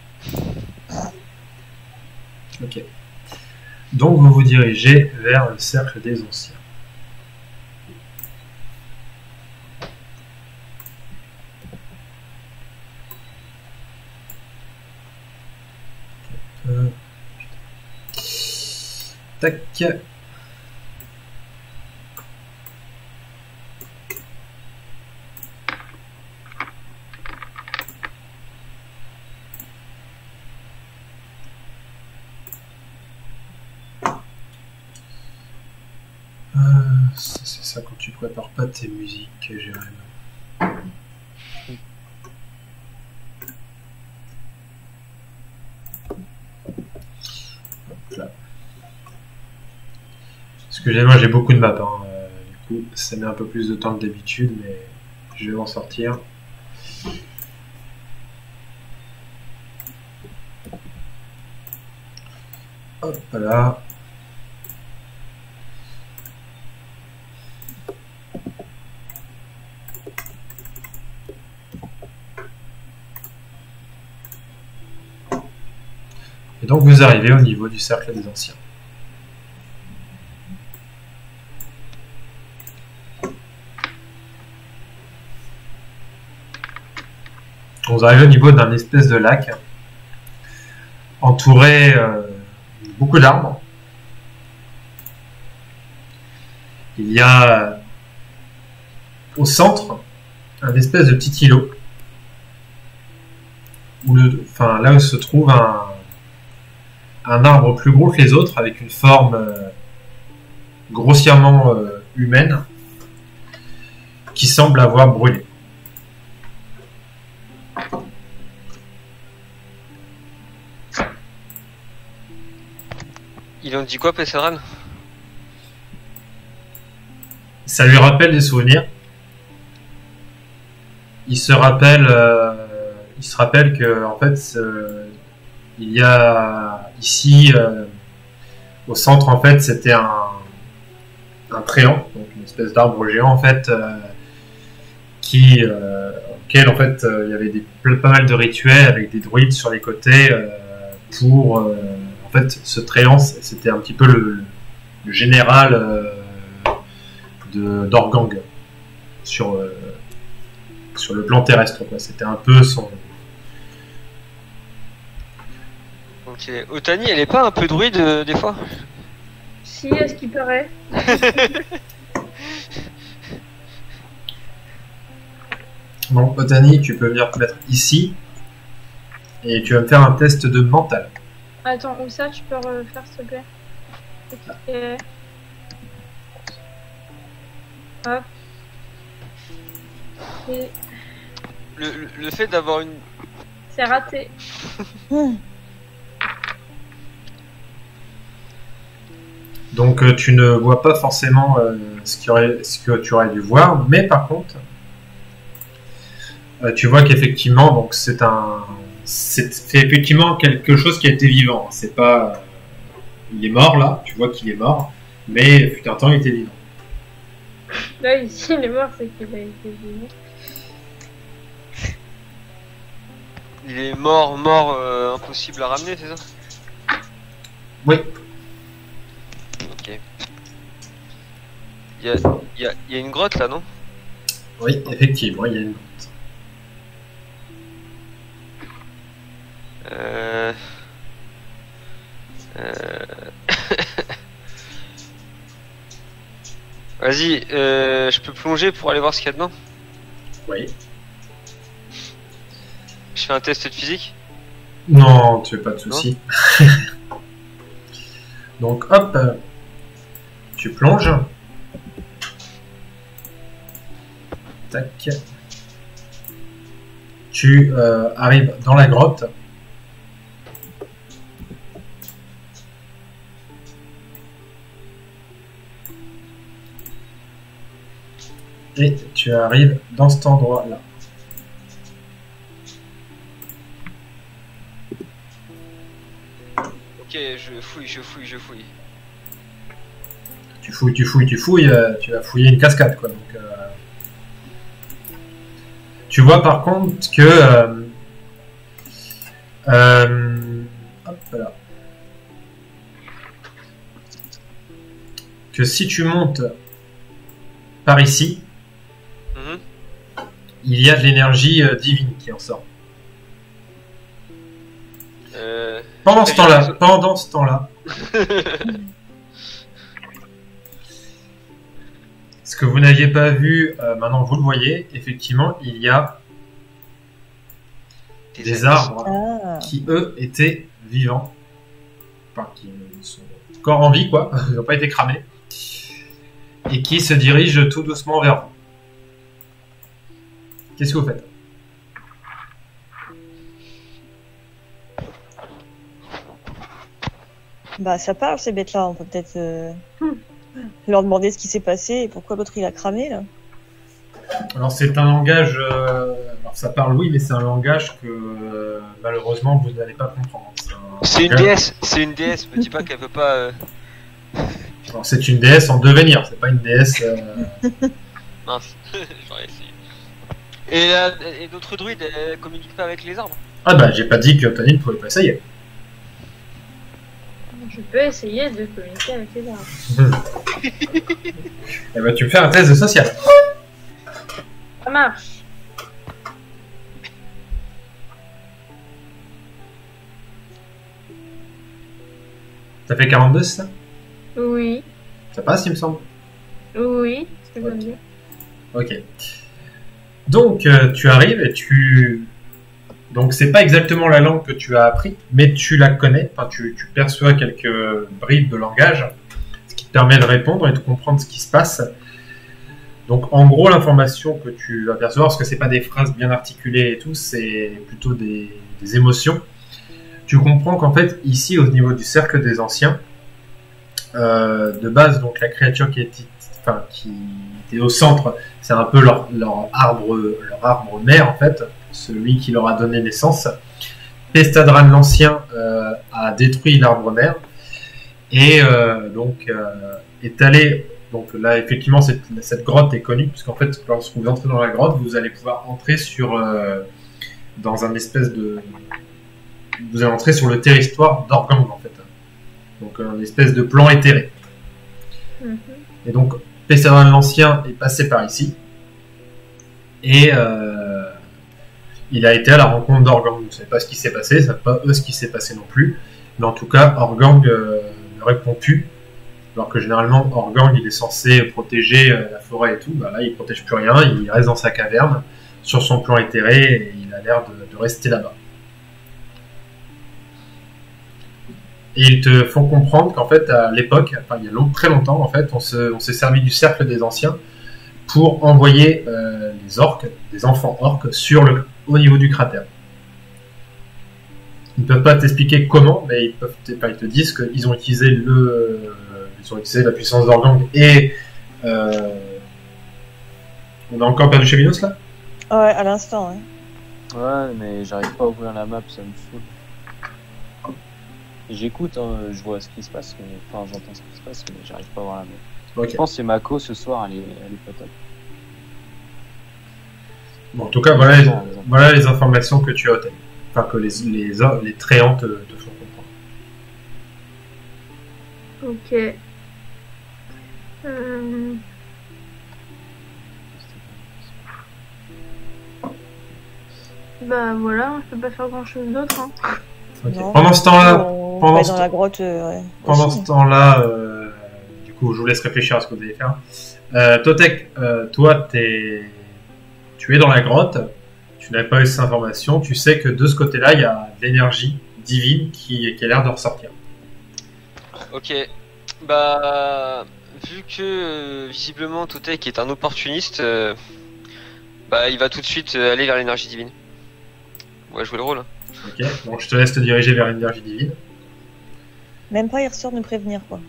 Ok. Donc vous vous dirigez vers le cercle des anciens. Tac. C'est ça quand tu prépares pas tes musiques, Jérém. Là. Excusez-moi, j'ai beaucoup de maps. Hein. Du coup, ça met un peu plus de temps que d'habitude, mais je vais m'en sortir. Hop là. Et donc vous arrivez au niveau du cercle des anciens. Vous arrivez au niveau d'un espèce de lac entouré de beaucoup d'arbres. Il y a au centre un espèce de petit îlot là où se trouve un arbre plus gros que les autres avec une forme grossièrement humaine qui semble avoir brûlé. Il en dit quoi, Festadran? Ça lui rappelle des souvenirs. Il se rappelle que en fait il y a ici au centre en fait c'était un tréant, donc une espèce d'arbre géant en fait auquel en fait il y avait pas mal de rituels avec des druides sur les côtés pour en fait ce tréant c'était un petit peu le général d'Organg sur le plan terrestre quoi. C'était un peu son... Ok, Otani, elle est pas un peu druide des fois? Si, à ce qui paraît. Bon, Otani, tu peux venir te mettre ici et tu vas me faire un test de mental. Attends, où ça, tu peux refaire s'il te plaît? Ok. Hop. Et Le fait d'avoir une... c'est raté. Donc tu ne vois pas forcément ce que tu aurais dû voir, mais par contre tu vois qu'effectivement donc c'est effectivement quelque chose qui a été vivant. C'est pas il est mort là, tu vois qu'il est mort, mais fut un temps il était vivant. Là ici il est mort, c'est qu'il a été vivant. Il est mort, impossible à ramener, c'est ça? Oui. Ok. Il y a une grotte là, non? Oui, effectivement, il y a une grotte. Vas-y, je peux plonger pour aller voir ce qu'il y a dedans? Oui. Je fais un test de physique? Non, tu fais pas de soucis. Donc, hop, tu plonges. Tac. Tu arrives dans la grotte. Et tu arrives dans cet endroit-là. Ok, je fouille. Tu fouilles, tu vas fouiller une cascade, quoi. Donc, tu vois par contre que hop là. Que si tu montes par ici, il y a de l'énergie divine qui en sort. Pendant ce temps-là, ce que vous n'aviez pas vu, maintenant vous le voyez, effectivement, il y a des arbres qui, eux, étaient vivants. Enfin, qui sont encore en vie, quoi. Ils n'ont pas été cramés. Et qui se dirigent tout doucement vers vous. Qu'est-ce que vous faites? Bah, ça parle, ces bêtes-là. On peut peut-être leur demander ce qui s'est passé et pourquoi l'autre il a cramé, là. Alors, c'est un langage. Alors, ça parle, oui, mais c'est un langage que malheureusement vous n'allez pas comprendre. C'est une déesse. C'est une déesse. Me dis pas qu'elle peut pas. Alors, c'est une déesse en devenir, c'est pas une déesse. Mince, j'aurais essayé. Et d'autres druides, elles communiquent pas avec les arbres? Ah bah, j'ai pas dit que Tony ne pouvait pas essayer. Je peux essayer de communiquer avec les arbres. Eh bah, tu me fais un test de social. Ça marche. Ça fait 42, c'est ça? Oui. Ça passe, il me semble. Oui, c'est ce que je veux dire. Ok. Donc, tu arrives et tu... Donc, c'est pas exactement la langue que tu as appris, mais tu la connais. Enfin, tu perçois quelques bribes de langage, ce qui te permet de répondre et de comprendre ce qui se passe. Donc, en gros, l'information que tu vas percevoir, parce que c'est pas des phrases bien articulées et tout, c'est plutôt des émotions. Tu comprends qu'en fait, ici, au niveau du cercle des anciens, de base, donc la créature qui était au centre, c'est un peu leur arbre mère, en fait, celui qui leur a donné naissance. Pestadran l'Ancien a détruit l'arbre mère et est allé. Donc là, effectivement, cette grotte est connue, puisqu'en fait, lorsque vous entrez dans la grotte, vous allez pouvoir entrer dans un espèce de... Vous allez entrer sur le territoire d'Organg, en fait. Donc, un espèce de plan éthéré. Et donc, Pestadran l'Ancien est passé par ici. Et il a été à la rencontre d'Organg. Vous ne savez pas ce qui s'est passé, ça ne savent pas eux ce qui s'est passé non plus. Mais en tout cas, Organg ne répond plus. Alors que généralement, Organg, il est censé protéger la forêt et tout. Bah là, il ne protège plus rien, il reste dans sa caverne, sur son plan éthéré, et il a l'air de rester là-bas. Et ils te font comprendre qu'en fait, à l'époque, enfin, il y a très longtemps, en fait, on s'est servi du cercle des anciens pour envoyer les orques, des enfants orques, au niveau du cratère. Ils ne peuvent pas t'expliquer comment, mais ils te disent qu'ils ont utilisé la puissance d'Organg et... On a encore perdu chez Minos, là? Ouais, à l'instant, ouais. Ouais, mais j'arrive pas à ouvrir la map, ça me saoule. J'écoute, hein, je vois ce qui se passe, enfin j'entends ce qui se passe, mais j'arrive pas à voir la map. Okay. Je pense que c'est Mako ce soir, elle est pas top. Bon, en tout cas, voilà les informations que tu as obtenues. Enfin, que les Tréants te font comprendre. Ok. Bah voilà, je peux pas faire grand chose d'autre. Hein. Ok. Non. Pendant ce temps-là, On pendant va ce dans la grotte. pendant aussi. ce temps-là, du coup, je vous laisse réfléchir à ce que vous allez faire. Totek, toi, tu es dans la grotte. Tu n'as pas eu cette information. Tu sais que de ce côté-là, il y a de l'énergie divine qui a l'air de ressortir. Ok. Bah, vu que visiblement Totek est un opportuniste, bah il va tout de suite aller vers l'énergie divine. Ouais, jouer le rôle. Ok. Donc, je te laisse te diriger vers l'énergie divine. Même pas, il ressort de me prévenir, quoi.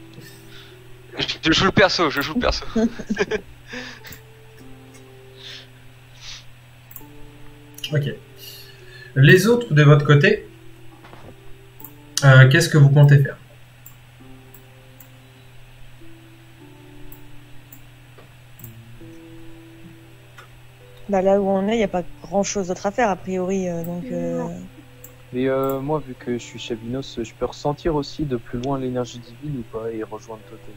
Je joue le perso, je joue le perso. Ok. Les autres de votre côté, qu'est-ce que vous comptez faire? Bah, là où on est, il n'y a pas grand-chose d'autre à faire, a priori. Donc, Mais moi, vu que je suis Chabinos, je peux ressentir aussi de plus loin l'énergie divine ou pas et rejoindre Totek.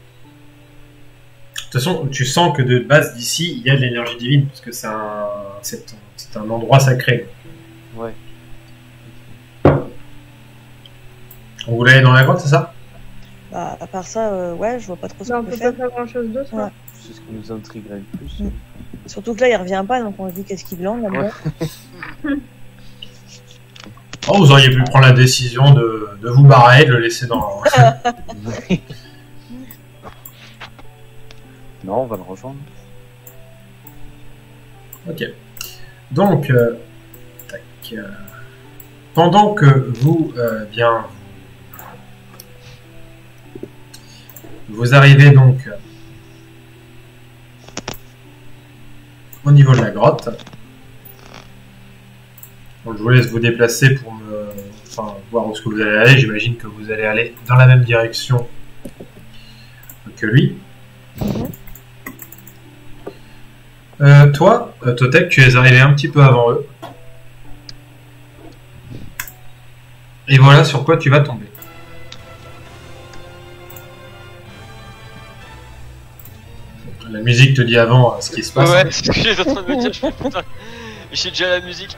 De toute façon, tu sens que de base d'ici, il y a de l'énergie divine, parce que c'est un endroit sacré. Ouais. Donc, vous voulez aller dans la grotte, c'est ça? bah, à part ça, ouais, je vois pas trop ce Bah, qu'on on peut peut faire. pas faire grand chose d'autre. Ouais. Hein. C'est ce qui nous intriguerait le plus. Mm. Surtout que là, il revient pas, donc on se dit qu'est-ce qu'il blande là-dedans. Oh, vous auriez pu prendre la décision de vous barrer, de le laisser dans... Non, on va le rejoindre. Ok. Donc, tac, pendant que vous, vous arrivez donc au niveau de la grotte. Donc, je vous laisse vous déplacer pour voir où est-ce que vous allez aller. J'imagine que vous allez aller dans la même direction que lui. Toi, Totek, tu es arrivé un petit peu avant eux. Et voilà sur quoi tu vas tomber. La musique te dit avant ce qui se passe. Ouais, c'est ce que j'étais en train de me dire. Je fais, putain, j'ai déjà la musique.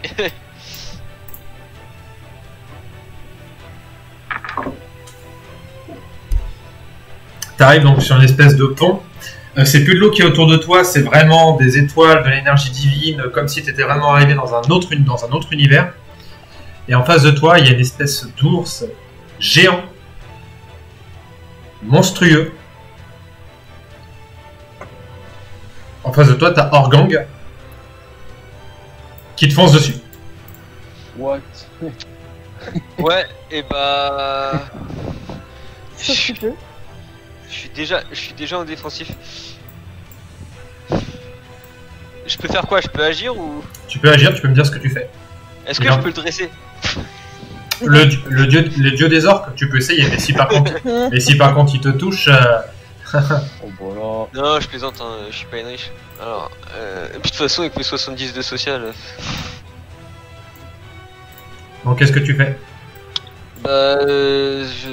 T'arrives donc sur une espèce de pont. C'est plus de l'eau qui est autour de toi, c'est vraiment des étoiles, de l'énergie divine, comme si tu étais vraiment arrivé dans un autre univers. Et en face de toi, il y a une espèce d'ours géant, monstrueux. En face de toi, t'as Organg qui te fonce dessus. What? Ouais, et bah. Sauf que tu peux. Je suis déjà en défensif. Je peux faire quoi? Je peux agir ou... Tu peux agir, tu peux me dire ce que tu fais. Est-ce que Non. je peux le dresser? Le dieu des orques, tu peux essayer, mais si par contre il te touche... Oh bah là. Non, je plaisante, hein, je suis pas une riche. Alors, et puis de toute façon, avec mes 70 de social... Donc qu'est-ce que tu fais? Bah,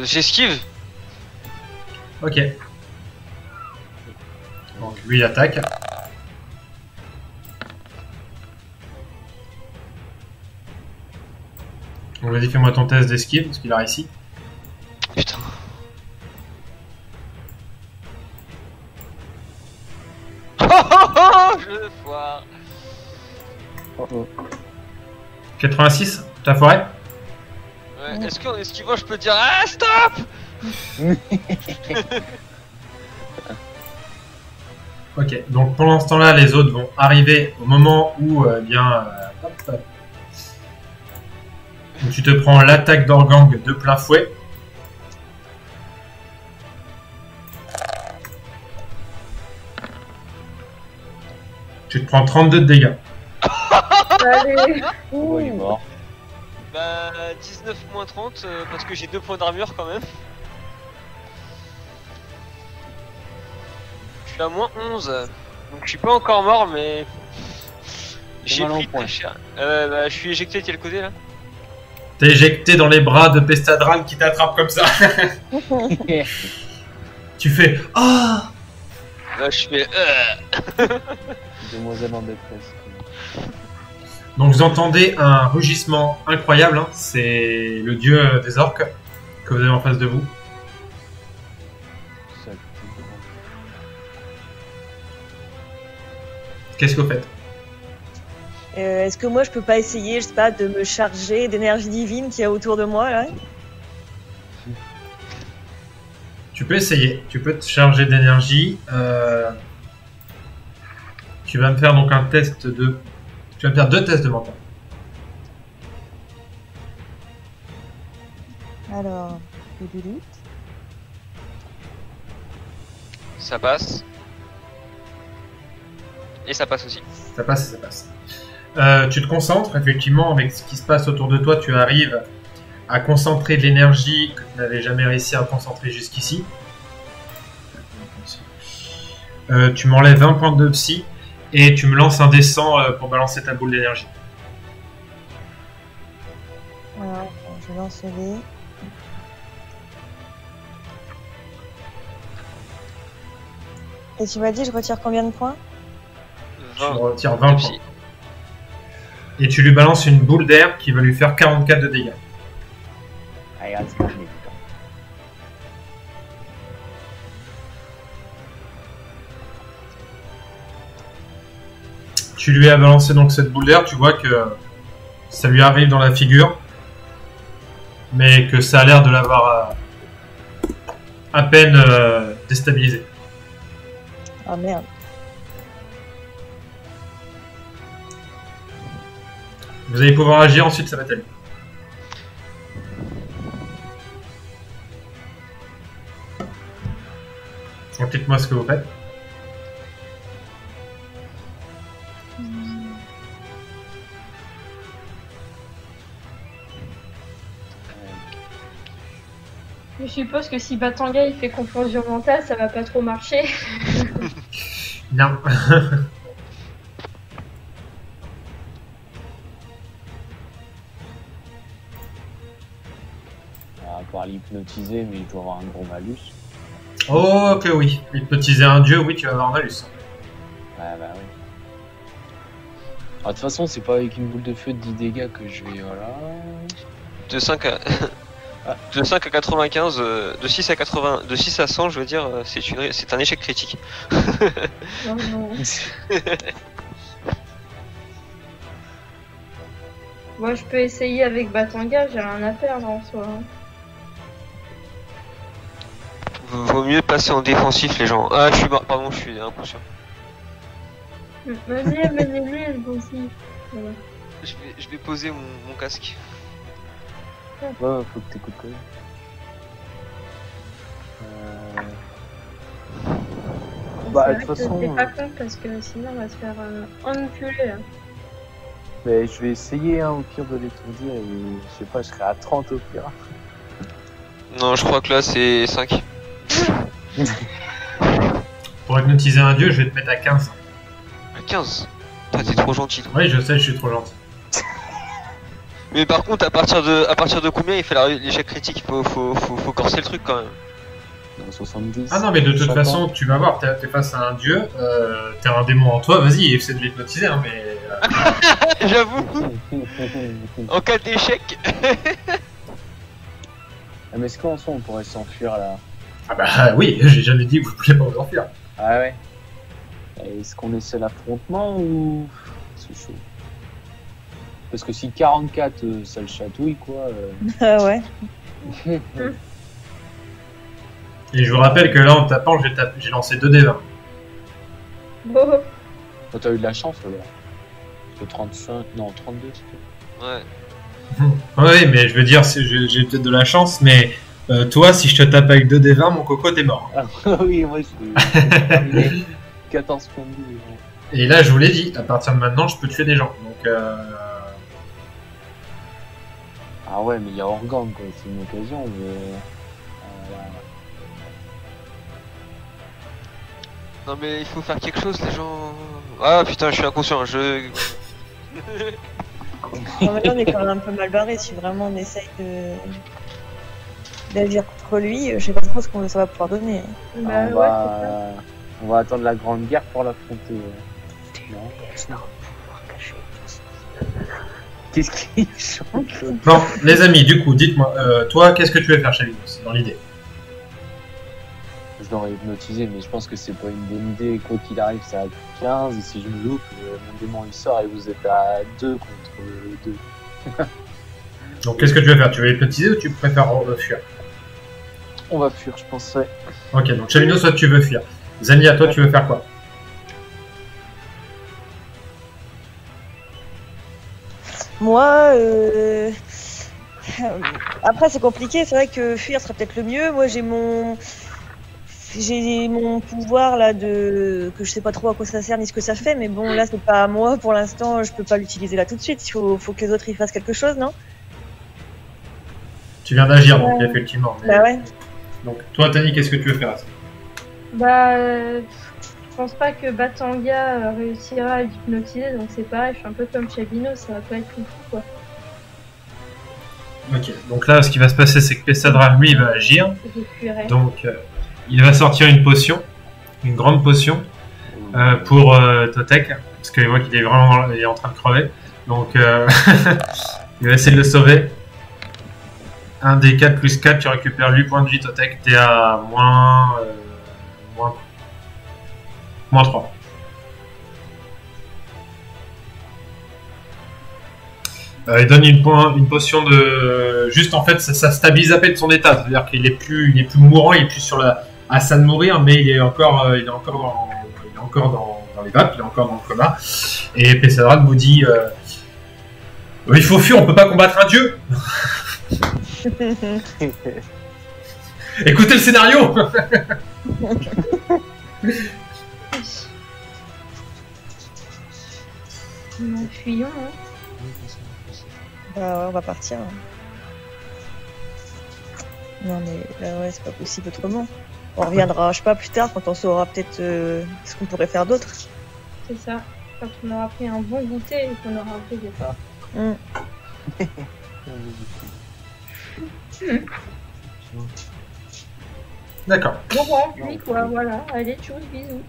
j'esquive. Ok. Donc lui il attaque. On lui dit fais-moi ton test d'esquive parce qu'il a réussi. Putain. Je foire. Oh oh. 86, t'as foiré? Ouais, est-ce qu'en esquivant, je peux dire ah stop? Ok, donc pendant ce temps-là, les autres vont arriver au moment où, hop, où tu te prends l'attaque d'Organg de plein fouet. Tu te prends 32 de dégâts. Allez. Oh, il est mort. Bah 19 moins 30 parce que j'ai 2 points d'armure quand même. Je suis à moins 11. Donc je suis pas encore mort mais... J'ai mal en pris point. très cher. Bah, je suis éjecté de quel côté là? T'es éjecté dans les bras de Pestadran qui t'attrape comme ça. Tu fais ah. Là je fais Demoiselle en détresse. Donc vous entendez un rugissement incroyable, hein. C'est le dieu des orques que vous avez en face de vous. Ça- Qu'est-ce que vous faites? Est-ce que moi je peux pas essayer, je sais pas, de me charger d'énergie divine qu'il y a autour de moi là? Tu peux essayer, tu peux te charger d'énergie. Tu vas me faire donc un test de... Tu vas me faire 2 tests de mental. Alors, Ça passe. Et ça passe aussi. Ça passe, ça passe. Tu te concentres, effectivement, avec ce qui se passe autour de toi, tu arrives à concentrer de l'énergie que tu n'avais jamais réussi à concentrer jusqu'ici. Tu m'enlèves 20 points de psy et tu me lances un dé 100 pour balancer ta boule d'énergie. alors, je lance le dé. Et tu m'as dit, je retire combien de points? Tu 20 retires 20 de points. psy. Et tu lui balances une boule d'air qui va lui faire 44 de dégâts. Allez, regarde, c'est pas mal. Tu lui as balancé donc cette boule d'air, tu vois que ça lui arrive dans la figure, mais que ça a l'air de l'avoir à peine déstabilisé. Ah merde. Vous allez pouvoir agir, ensuite ça va être à lui. Donc dites-moi ce que vous faites. Je suppose que si Batanga il fait confusion mentale, ça va pas trop marcher. Non. On va pouvoir l'hypnotiser, mais il doit avoir un gros malus. Oh que oui. Hypnotiser un dieu, oui, tu vas avoir un malus. Ouais, bah oui. Ah, de toute façon, c'est pas avec une boule de feu de 10 dégâts que je vais. Voilà. De 5 à... De 5 à 95, de 6 à 80, de 6 à 100, je veux dire, c'est un échec critique. Non, non. Moi je peux essayer avec Batanga, j'ai rien à perdre en soi. Vaut mieux passer en défensif, les gens. Ah, je suis mort, pardon, je suis inconscient. Vas-y, amenez-lui aussi. Voilà. Je vais poser mon casque. Ouais, faut que t'écoutes quand même. Bah, de toute façon. C'est pas con parce que sinon on va se faire enculer là. Mais je vais essayer hein, au pire de l'étourdir et je sais pas, je serai à 30 au pire. Non, je crois que là c'est 5. Pour hypnotiser un dieu, je vais te mettre à 15. À 15. T'es trop gentil, toi. Oui, je sais, je suis trop gentil. Mais par contre, à partir de combien il fait l'échec critique? Faut corser le truc quand même. Dans 70. Ah non, mais de toute 50. façon, tu vas voir, t'es face à un dieu, t'es un démon en toi, vas-y, essaie de l'hypnotiser, hein, mais... J'avoue. En cas d'échec. Ah, mais est-ce qu'en soi on pourrait s'enfuir là? Ah bah oui, j'ai jamais dit que vous pouviez pas vous enfuir. Ah ouais. Est-ce qu'on essaie l'affrontement ou c'est chaud? Parce que si 44 ça le chatouille quoi. Ah ouais. Et je vous rappelle que là, en tapant, j'ai lancé 2 dés 20. Oh. Oh, t'as eu de la chance là. Parce que 35, non 32 c'était. Ouais. Oui, mais je veux dire, j'ai peut-être de la chance, mais toi, si je te tape avec 2 dés 20, mon coco, t'es mort. Ah oui, moi c'est terminé. 14 points de vie. Et là, je vous l'ai dit, à partir de maintenant, je peux tuer des gens. Donc, Ah ouais, mais il y a Organ quoi, c'est une occasion, mais. Non mais il faut faire quelque chose, les gens. Ah putain, je suis inconscient. Non, mais là, on est quand même un peu mal barré si vraiment on essaye d'agir contre lui. Je sais pas trop ce qu'on ça va pouvoir donner. Bah on, ouais, on va attendre la grande guerre pour l'affronter. Non. Qu'est-ce qui change? Bon, les amis, du coup, dites-moi, toi, qu'est-ce que tu veux faire, Chavinos, dans l'idée? Je l'aurais hypnotisé, mais je pense que c'est pas une bonne idée. Quoi qu'il arrive, c'est à 15, et si je me loupe, mon démon il sort et vous êtes à 2 contre 2. Donc, qu'est-ce que tu veux faire? Tu veux hypnotiser ou tu préfères fuir? On va fuir, je pense, ouais. Ok, donc Chavinos, toi, tu veux fuir. Zania, toi, tu veux faire quoi? Moi, après c'est compliqué, c'est vrai que fuir serait peut-être le mieux. Moi j'ai mon pouvoir là que je sais pas trop à quoi ça sert ni ce que ça fait, mais bon là c'est pas à moi pour l'instant, je peux pas l'utiliser là tout de suite. Faut que les autres y fassent quelque chose, non? Tu viens d'agir, donc effectivement. Mais... Bah ouais. Donc, toi, Tani, qu'est-ce que tu veux faire? Bah, je pense pas que Batanga réussira à l'hypnotiser, donc c'est pareil, je suis un peu comme Chabino, ça va pas être fou quoi. Ok, donc là, ce qui va se passer, c'est que Pessadra, lui, il va agir. Je fuirai. Donc, il va sortir une potion, une grande potion, pour Totek, parce qu'il voit qu'il est vraiment il est en train de crever. Donc, il va essayer de le sauver. 1 des 4 plus 4, tu récupères 8 points de vie, Totek. T'es à moins 3. Il donne une potion de... Juste en fait, ça stabilise à peine son état. C'est-à-dire qu'il est plus mourant, il est plus à ça de mourir, mais il est encore dans les vapes, il est encore dans le coma. Et Pessadran vous dit il faut fuir, on peut pas combattre un dieu. Écoutez le scénario. Fuyons, hein. Bah ouais, on va partir. Non mais là ouais, c'est pas possible autrement. On reviendra, je sais pas, plus tard quand on saura peut-être ce qu'on pourrait faire d'autre. C'est ça. Quand on aura pris un bon goûter et qu'on aura fait des efforts. D'accord. Bon, puis quoi, voilà. Allez, tchuss, bisous.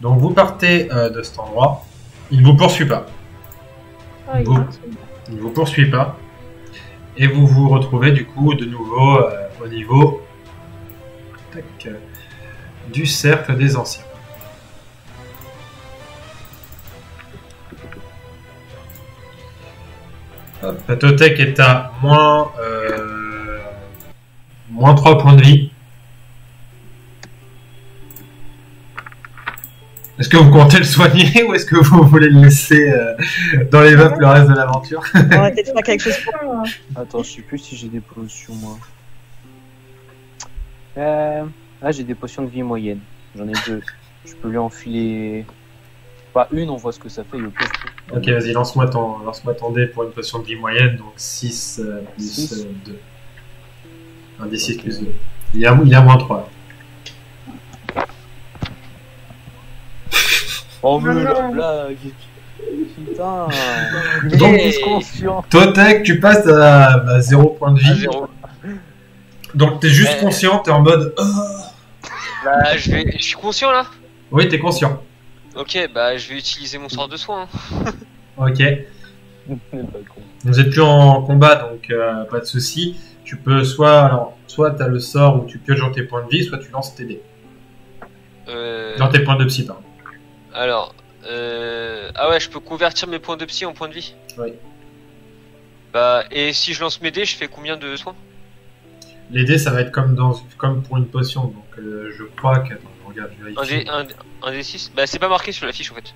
Donc vous partez de cet endroit. Il ne vous poursuit pas. Oh, Il vous poursuit pas. Et vous vous retrouvez du coup de nouveau au niveau du cercle des anciens. Patotek est à moins 3 points de vie. Est-ce que vous comptez le soigner ou est-ce que vous voulez le laisser dans les vapes le reste de l'aventure? On va peut-être faire quelque chose pour... Attends, je sais plus si j'ai des potions moi. Ah, j'ai des potions de vie moyenne. J'en ai 2. Je peux lui enfiler. Pas une, on voit ce que ça fait. Ok, vas-y, lance-moi ton dé pour une potion de vie moyenne. Donc 6 plus 2. Un des 6 plus 2. Il y a moins 3. Oh, mais la blague! Putain! Donc, conscient! Totek, tu passes à 0 point de vie. À 0. Donc t'es juste conscient, t'es en mode. Bah, je suis conscient là? Oui, t'es conscient. Ok, bah je vais utiliser mon sort de soin. Ok. Vous êtes plus en combat, donc pas de souci. Tu peux soit t'as le sort où tu pioches dans tes points de vie, soit tu lances tes dés. Dans tes points de psy, pardon. Alors, ah ouais, je peux convertir mes points de psy en points de vie? Oui. Bah, et si je lance mes dés, je fais combien de soins? Les dés, ça va être comme pour une potion, donc je crois que... Attends, regarde, je vérifie. Un dé 6? Bah, c'est pas marqué sur la fiche en fait.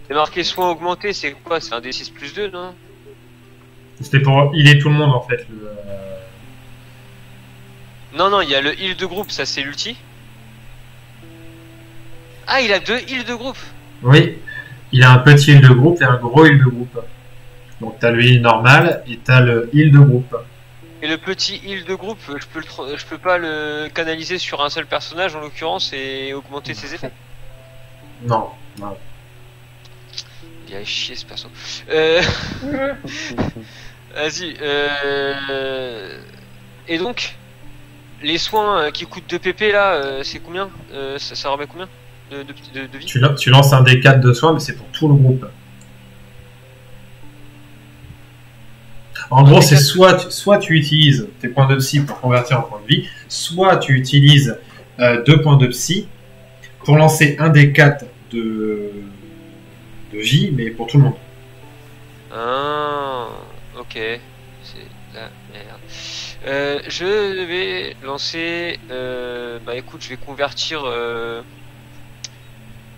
C'est marqué soins augmentés, c'est quoi? C'est un dé 6 plus 2, non? C'était pour healer tout le monde en fait. Non, il y a le heal de groupe, ça c'est l'ulti. Ah, il a 2 heals de groupe. Oui, il a un petit heal de groupe et un gros heal de groupe. Donc t'as le heal normal et t'as le heal de groupe. Et le petit heal de groupe, je peux pas le canaliser sur un seul personnage en l'occurrence et augmenter ses effets? Non. Il a chier ce perso. Vas-y. Et donc, les soins qui coûtent 2 PP là, c'est combien ça remet combien de vie? Tu lances un D4 de soins, mais c'est pour tout le groupe. En gros, c'est soit tu utilises tes points de psy pour convertir en points de vie, soit tu utilises 2 points de psy pour lancer un D4 de vie, mais pour tout le monde. Ah, ok. C'est la merde. Je vais lancer. Bah écoute, je vais convertir.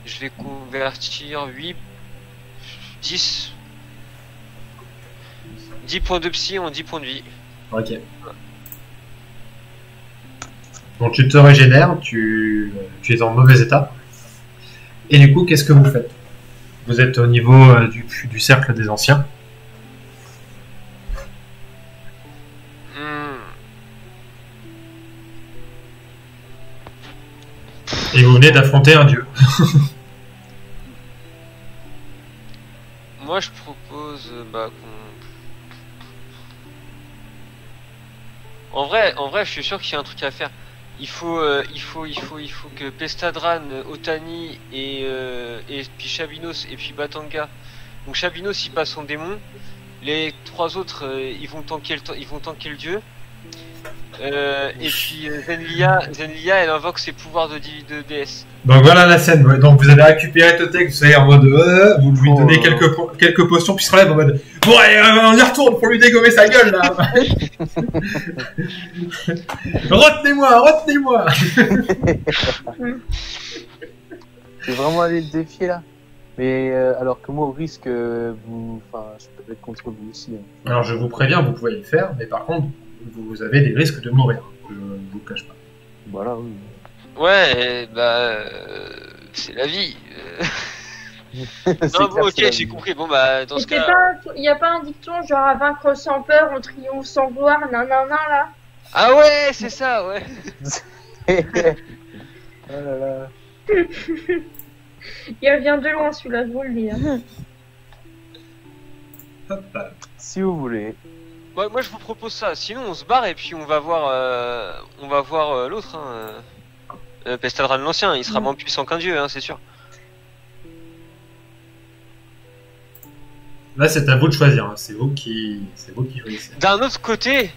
Je vais convertir 8, 10. 10 points de psy en 10 points de vie. Ok. Donc tu te régénères, tu es en mauvais état. Et du coup, qu'est-ce que vous faites? Vous êtes au niveau du cercle des anciens. Et vous venez d'affronter un dieu. Moi je propose bah, qu'on... En vrai, je suis sûr qu'il y a un truc à faire. Il faut que Pestadran, Otani et puis Shabinos et puis Batanga. Donc Shabinos il passe son démon. Les 3 autres ils vont tanker le dieu. Et puis Zenlia elle invoque ses pouvoirs de déesse. Donc voilà la scène. Ouais. Donc vous allez récupérer Totek, vous savez, en mode vous lui donnez quelques potions, puis il se relève en mode bon allez, on y retourne pour lui dégommer sa gueule là. Retenez-moi. C'est vraiment aller le défier là. Mais alors que moi au risque je peux être contre vous aussi. Hein. Alors je vous préviens, vous pouvez le faire, mais par contre vous avez des risques de mourir. Je ne vous le cache pas. Voilà, oui. Ouais, c'est la vie. Non, bon, ok, j'ai compris. Bon, bah, dans ce cas. Il n'y a pas un dicton genre à vaincre sans peur, on triomphe sans gloire, nanana là? Ah ouais, c'est ça, ouais. Oh là là. Il vient de loin celui-là, je vous le dis. Hein. Hop. Si vous voulez. Ouais, moi je vous propose ça. Sinon, on se barre et puis on va voir l'autre. Hein. Pestadran l'ancien, il sera moins puissant qu'un dieu, hein, c'est sûr. Là, c'est à vous de choisir. Hein. C'est vous qui choisissez. D'un autre côté,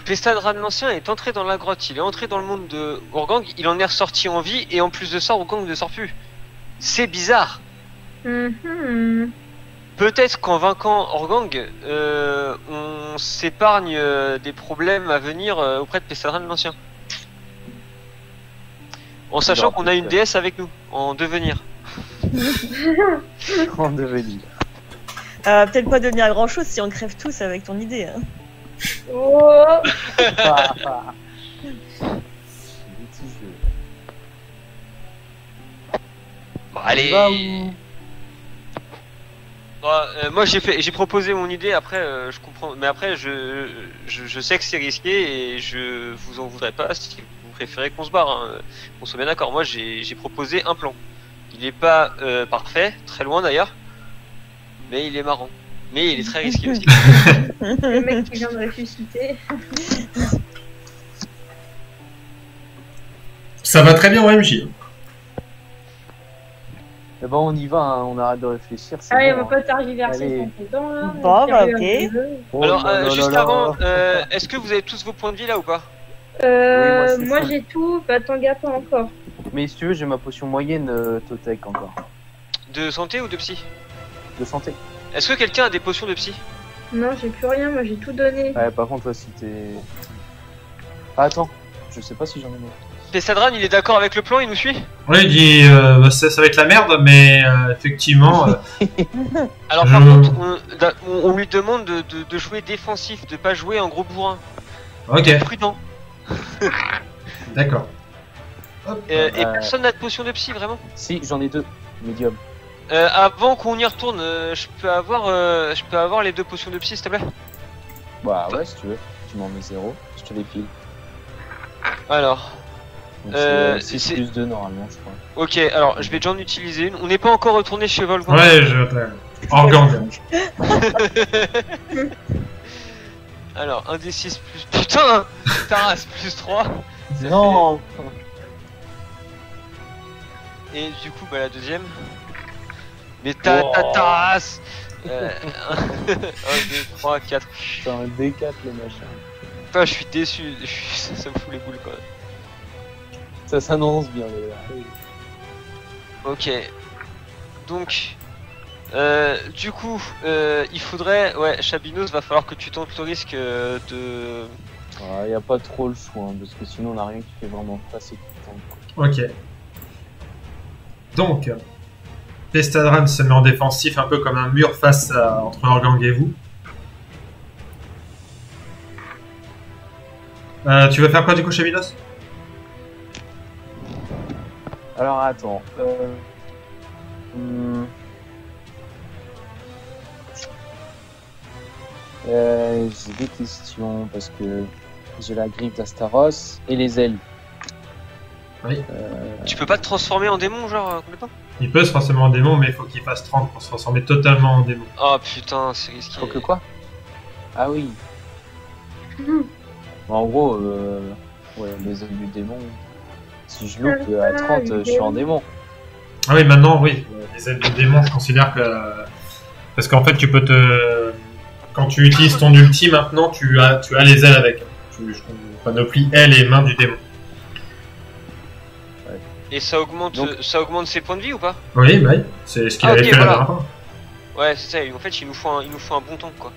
Pestadran l'ancien est entré dans la grotte. Il est entré dans le monde de Urgang. Il en est ressorti en vie et en plus de ça, Urgang ne sort plus. C'est bizarre. Peut-être qu'en vainquant Urgang, on s'épargne des problèmes à venir auprès de Pestadran l'ancien. En sachant qu'on a une déesse avec nous, en devenir. En devenir. Peut-être pas devenir grand chose si on crève tous avec ton idée. Hein. Oh. Bon, allez. Moi j'ai proposé mon idée, après je comprends, mais après je sais que c'est risqué et je vous en voudrais pas si vous préférez qu'on se barre, hein. On soit bien d'accord. Moi j'ai proposé un plan. Il est pas parfait, très loin d'ailleurs, mais il est marrant. Mais il est très risqué aussi. Le mec qui vient de ressusciter. Ça va très bien en MJ. Eh ben on y va, hein. On arrête de réfléchir. Allez, bon, on va pas tergiverser son dedans là. Bon, bah, ok. Oh, Alors juste avant, là. est-ce que vous avez tous vos points de vie là ou pas? Moi j'ai tout, Batanga pas encore. Mais si tu veux, j'ai ma potion moyenne Totek encore. De santé ou de psy? De santé. Est-ce que quelqu'un a des potions de psy? Non, j'ai plus rien, moi j'ai tout donné. Ouais, par contre, toi, si t'es. Ah, attends, je sais pas si j'en ai marre. Pestadran, il est d'accord avec le plan, il nous suit? Oui, il dit ça va être la merde, mais effectivement. Alors par contre, on lui demande de jouer défensif, de pas jouer en gros bourrin. Ok, Prudent. d'accord. Et personne n'a de potion de psy, vraiment? Si, j'en ai 2, médium. Avant qu'on y retourne, je peux avoir les 2 potions de psy, s'il te plaît? Bah ouais, si tu veux. Tu m'en mets 0, je te les file. Alors, Donc c'est 6 c'est- plus 2 normalement, je crois. ok, alors je vais déjà en utiliser une. On n'est pas encore retourné chez Volcan. Ouais, je. Organg. Alors, 1d6 plus... Putain Taras plus 3. Non. Et du coup, bah la deuxième. Mais Taras 1, 2, 3, 4. C'est un D4 le machin. Putain, je suis déçu. Ça me fout les boules quand même. Ça s'annonce bien les gars. Ok. Donc... du coup, il faudrait... Ouais, Chabinos, va falloir que tu tentes le risque de... Y a pas trop le choix, hein, parce que sinon on a rien qui fait vraiment passer tout le temps, quoi. Ok. Donc, Pestadran se met en défensif un peu comme un mur face entre Organg et vous. Tu veux faire quoi du coup, Chabinos? Alors attends. J'ai des questions parce que j'ai la griffe d'Astaros et les ailes. Oui. Tu peux pas te transformer en démon, genre, complètement? Il peut se transformer en démon, mais il faut qu'il fasse 30 pour se transformer totalement en démon. Oh putain, c'est risqué. Faut que quoi? Ah oui. En gros, ouais, les ailes du démon. Si je loupe à 30, je suis en démon. Ah oui, maintenant, oui. Les ailes du démon, je considère que... Parce qu'en fait, tu peux te... Quand tu utilises ton ulti, maintenant, tu as les ailes avec. Tu panoplies ailes et mains du démon. Et ça augmente, Donc... ça augmente ses points de vie ou pas? Oui, bah oui. C'est ce qu'il avait fait la dernière fois. Ouais, c'est ça. En fait, il nous faut un bon tank, quoi.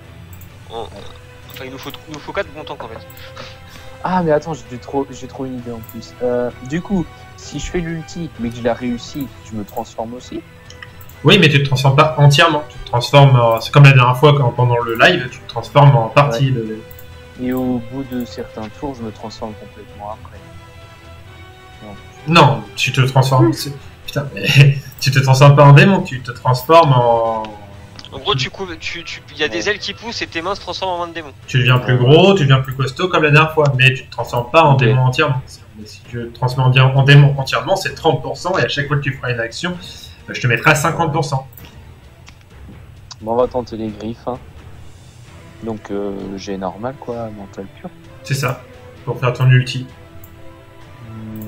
Enfin, il nous faut 4 bons tanks, en fait. Ah, mais attends, j'ai trop une idée en plus. Du coup, si je fais l'ulti, mais que je la réussis, je me transforme aussi? Oui, mais tu te transformes pas entièrement. Tu te transformes... C'est comme la dernière fois, pendant le live, tu te transformes en partie. Ouais. Et au bout de certains tours, je me transforme complètement après. Non, tu te transformes... Putain, mais... tu te transformes pas en démon, tu te transformes en... En gros, il y a des ailes qui poussent et tes mains se transforment en main de démon. Tu deviens plus gros, tu deviens plus costaud comme la dernière fois, mais tu te transformes pas en démon entièrement. Mais si tu te transformes en démon entièrement, c'est 30%, et à chaque fois que tu feras une action, je te mettrai à 50%. Bon, on va tenter les griffes. Hein. Donc, j'ai normal, quoi, mental pur. C'est ça, pour faire ton ulti.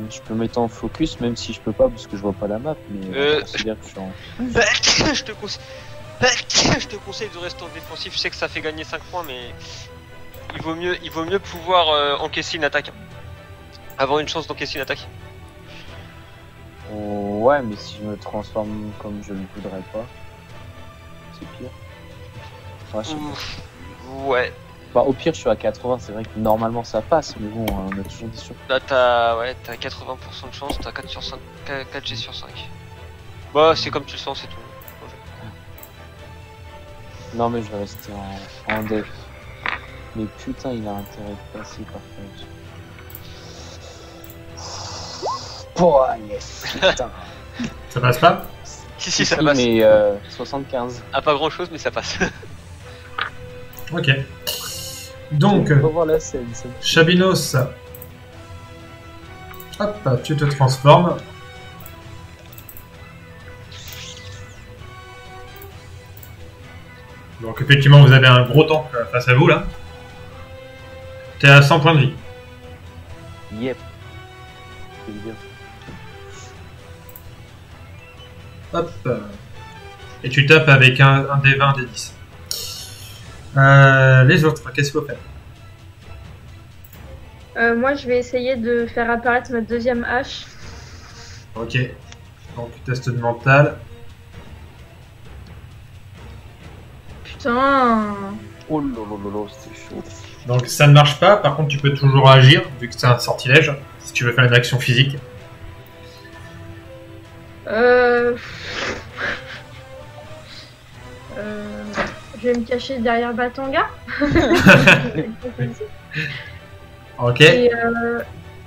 Je peux mettre en focus, même si je peux pas, parce que je vois pas la map, mais c'est bien que je suis en... Je te conseille de rester en défensif. Je sais que ça fait gagner 5 points, mais il vaut mieux pouvoir encaisser une attaque. Avoir une chance d'encaisser une attaque. Ouais, mais si je me transforme comme je ne voudrais pas, c'est pire. Ouais. Bah, au pire, je suis à 80, c'est vrai que normalement ça passe, mais bon, on a toujours des surprises. Là, t'as 80% de chance, t'as 4 sur 5, 4G sur 5. Bah, c'est comme tu le sens, c'est tout. Non, mais je vais rester en def. Mais putain, il a intérêt de passer par contre. Oh, yes, putain. Ça passe pas? Si, ça passe. Mais 75. Ah, pas grand chose, mais ça passe. Ok. Donc, On va voir la scène. Chabinos, hop, tu te transformes. Donc effectivement, vous avez un gros tank face à vous là. T'es à 100 points de vie. Yep. C'est bien. Hop. Et tu tapes avec un des 20, des 10. Les autres, qu'est-ce que vous faites? Moi, je vais essayer de faire apparaître ma deuxième hache. Ok. Donc, test de mental. Putain. Oh lolo, c'est chaud. Donc, ça ne marche pas. Par contre, tu peux toujours agir, vu que c'est un sortilège, si tu veux faire une action physique. Je vais me cacher derrière Batanga. Ok. Et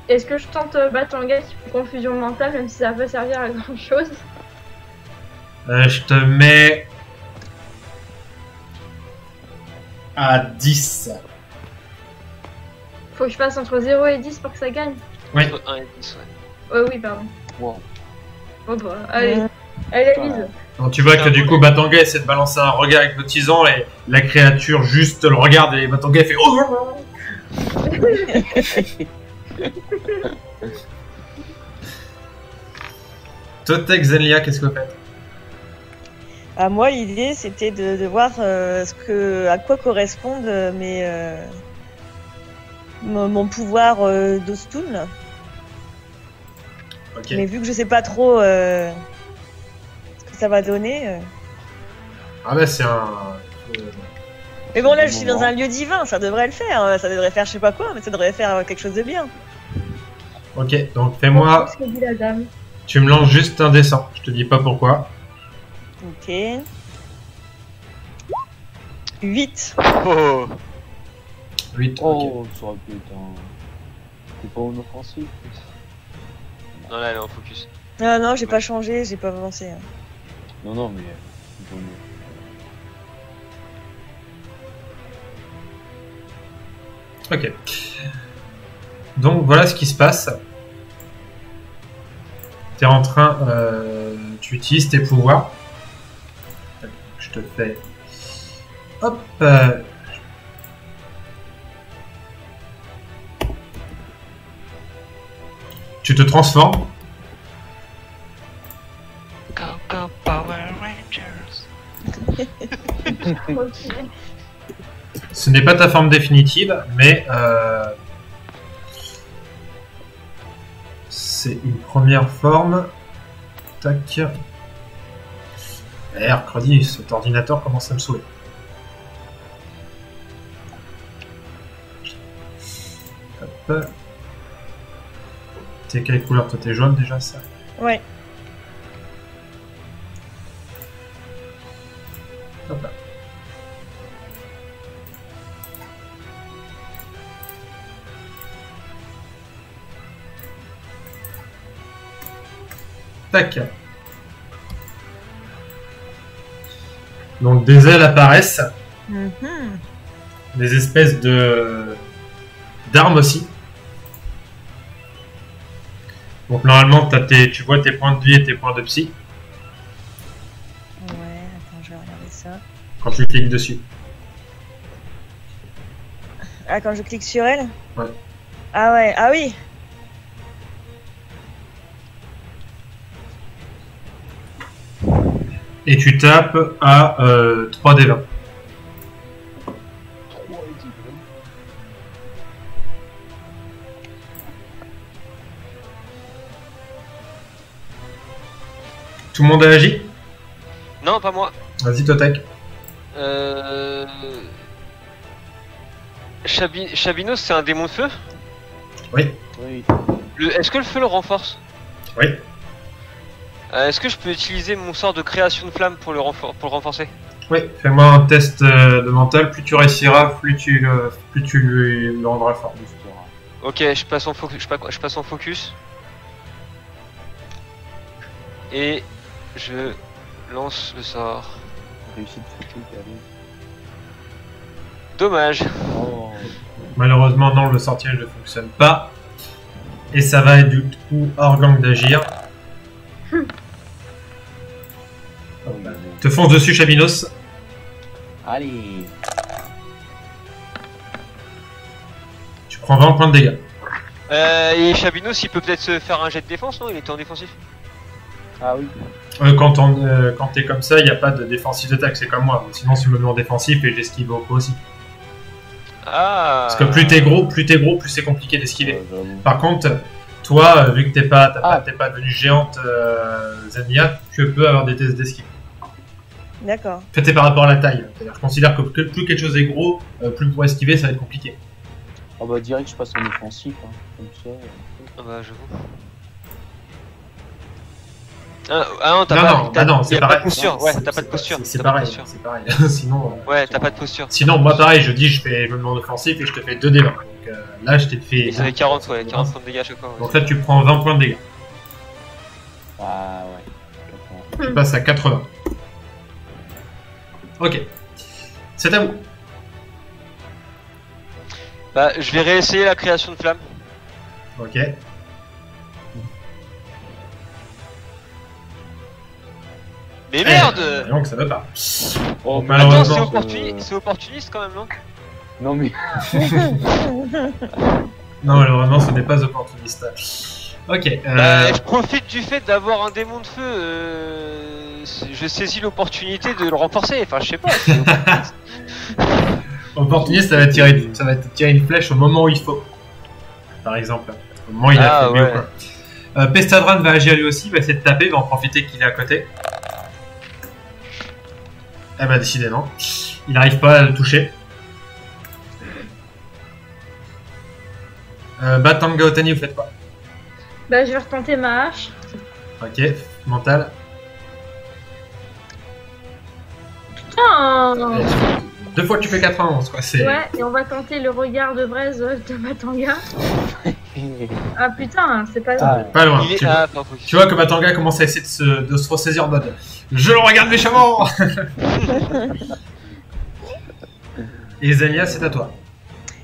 est-ce que je tente Batanga qui fait confusion mentale, même si ça peut servir à grand chose? Je te mets à 10. Faut que je passe entre 0 et 10 pour que ça gagne? Oui. Entre 1 et 10, ouais. Oui, pardon. Wow. Bon, bah, allez. Elle est lise. Donc, tu vois que du coup, Batanga essaie de balancer un regard hypnotisant et la créature juste le regarde et Batanga fait oh. Totek, Zenlia, qu'est-ce que vous faites? Moi, l'idée, c'était de voir à quoi correspondent mon pouvoir d'Ostun. Ok. Mais vu que je sais pas trop ce que ça va donner. Ah bah c'est un... Mais bon, là, je suis dans un lieu divin, ça devrait le faire. Ça devrait faire je sais pas quoi, mais ça devrait faire quelque chose de bien. Ok, donc fais-moi... Ce que dit la dame. Tu me lances juste un dessin, je te dis pas pourquoi. Ok. 8. Oh. 8, ok. Oh, ça aurait pu être un... C'est pas une offensive. Non, là, elle est en focus. Ah non, j'ai pas changé, j'ai pas avancé. Non, non, mais... il vaut mieux. Ok. Donc voilà ce qui se passe. T'es en train... tu utilises tes pouvoirs. Je te fais... Hop Tu te transformes. Go, go, Power Rangers. Ok. Ce n'est pas ta forme définitive, mais c'est une première forme. Tac. Mercredi, cet ordinateur commence à me saouler. Hop. T'es quelle couleur? Toi, t'es jaune déjà, ça? Ouais. Hop là. Tac. Donc des ailes apparaissent, Mhm. des espèces de d'armes aussi. Donc normalement tu vois tes points de vie et tes points de psy Ouais, attends, je vais regarder ça. quand tu cliques dessus. Ah, quand je clique sur elle? Ouais. Ah ouais, ah oui. Et tu tapes à 3d20. Tout le monde a agi? Non, pas moi. Vas-y, Totek. Chabinos, c'est un démon de feu. Oui. Oui. Est-ce que le feu le renforce? Oui. Est-ce que je peux utiliser mon sort de création de flamme pour le renforcer? Oui. Fais-moi un test de mental. Plus tu réussiras, plus tu le rendras fort. Ok, je passe en focus. Je passe en focus. Et je lance le sort. Réussite critique, allez. Dommage. Oh. Malheureusement, non, le sortilège ne fonctionne pas. Et ça va être du coup Organg d'agir. Oh, bah, Te fonce dessus, Chabinos. allez. Tu prends 20 points de dégâts. Et Chabinos, il peut peut-être se faire un jet de défense, non? Il était en défensif. Ah oui. Quand t'es comme ça, il n'y a pas de défensif d'attaque, c'est comme moi. Sinon, tu me mets en défensif et j'esquive au coup aussi. Ah. Parce que plus t'es gros, plus c'est compliqué d'esquiver. J'avoue. Par contre, toi, vu que t'es pas devenue géante Zania, tu peux avoir des tests d'esquive. D'accord. En fait, c'est par rapport à la taille. C'est-à-dire, je considère que plus quelque chose est gros, plus pour esquiver, ça va être compliqué. Ah bah direct je passe en offensif, hein. Comme ça. Ah bah j'avoue. Ah non, t'as Non, pas, non, bah non, y c'est a pareil. pas de posture. Ouais, C'est- t'as pas de posture. C'est T'as pas de pareil, posture. c'est pareil. Sinon, Ouais, t'as pas de posture. sinon, moi pareil, je dis, je me mets en offensif et je te fais 2 d 20. Donc là, je t'ai fait. Et ça fait 40, ouais, 40 points de dégâts à chaque fois. Ouais. Donc là, tu prends 20 points de dégâts. Ah ouais. Tu passes à 80. Ok. C'est à vous. Bah, je vais réessayer la création de flamme. Ok. Mais merde. Donc ça va pas. Oh, mais Attends, malheureusement, c'est opportuniste quand même, non? Non mais... Non, malheureusement, ce n'est pas opportuniste. Ok. Bah, je profite du fait d'avoir un démon de feu. Je saisis l'opportunité de le renforcer. Enfin, je sais pas. c'est opportuniste. Opportuniste, ça va te tirer une flèche au moment où il faut. Par exemple. Au moment où il a fait mieux, ouais. quoi. Pestadran va agir lui aussi, il va essayer de taper, il va en profiter qu'il est à côté. Eh bah décidément, il n'arrive pas à le toucher. Batanga Otani, vous faites quoi? Bah, je vais retenter ma hache. Ok, mental. Putain. Deux fois que tu fais 91, quoi. C'est... Ouais, et on va tenter le regard de braise de Batanga. Ah putain, c'est pas Ah, Pas loin. Il est... Tu, Ah, enfin, faut- tu vois que Batanga commence à essayer de se ressaisir en mode je le regarde méchamment. Et Zania, c'est à toi.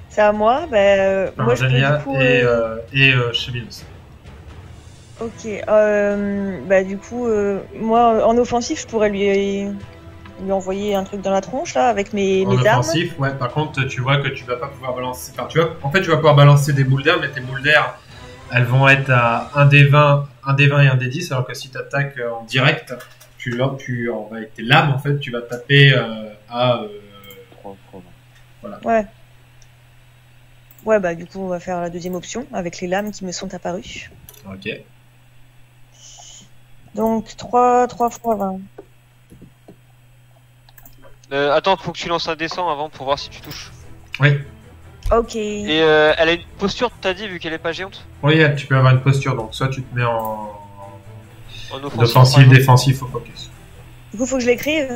C'est à moi. Enfin, Moi, je peux Zania du coup. et Cheminus. Ok. Du coup, moi, en offensif, je pourrais lui envoyer un truc dans la tronche là avec mes En armes. offensif, ouais, par contre, tu vois que tu vas pas pouvoir balancer. Enfin, tu vois, en fait, tu vas pouvoir balancer des boules d'air, mais tes boules d'air, elles vont être à 1d20 et 1d10, alors que si tu attaques en direct, avec tes lames, en fait, tu vas taper à. 3. Ouais. Ouais, bah, du coup, on va faire la deuxième option avec les lames qui me sont apparues. Ok. Donc, 3 fois 20. Attends, faut que tu lances un dessin avant pour voir si tu touches. Oui, Ok. Et elle a une posture, t'as dit, vu qu'elle est pas géante? oui, tu peux avoir une posture, donc soit tu te mets en En offensif, offensif, par exemple. défensif ou focus. Du coup, faut que je l'écrive.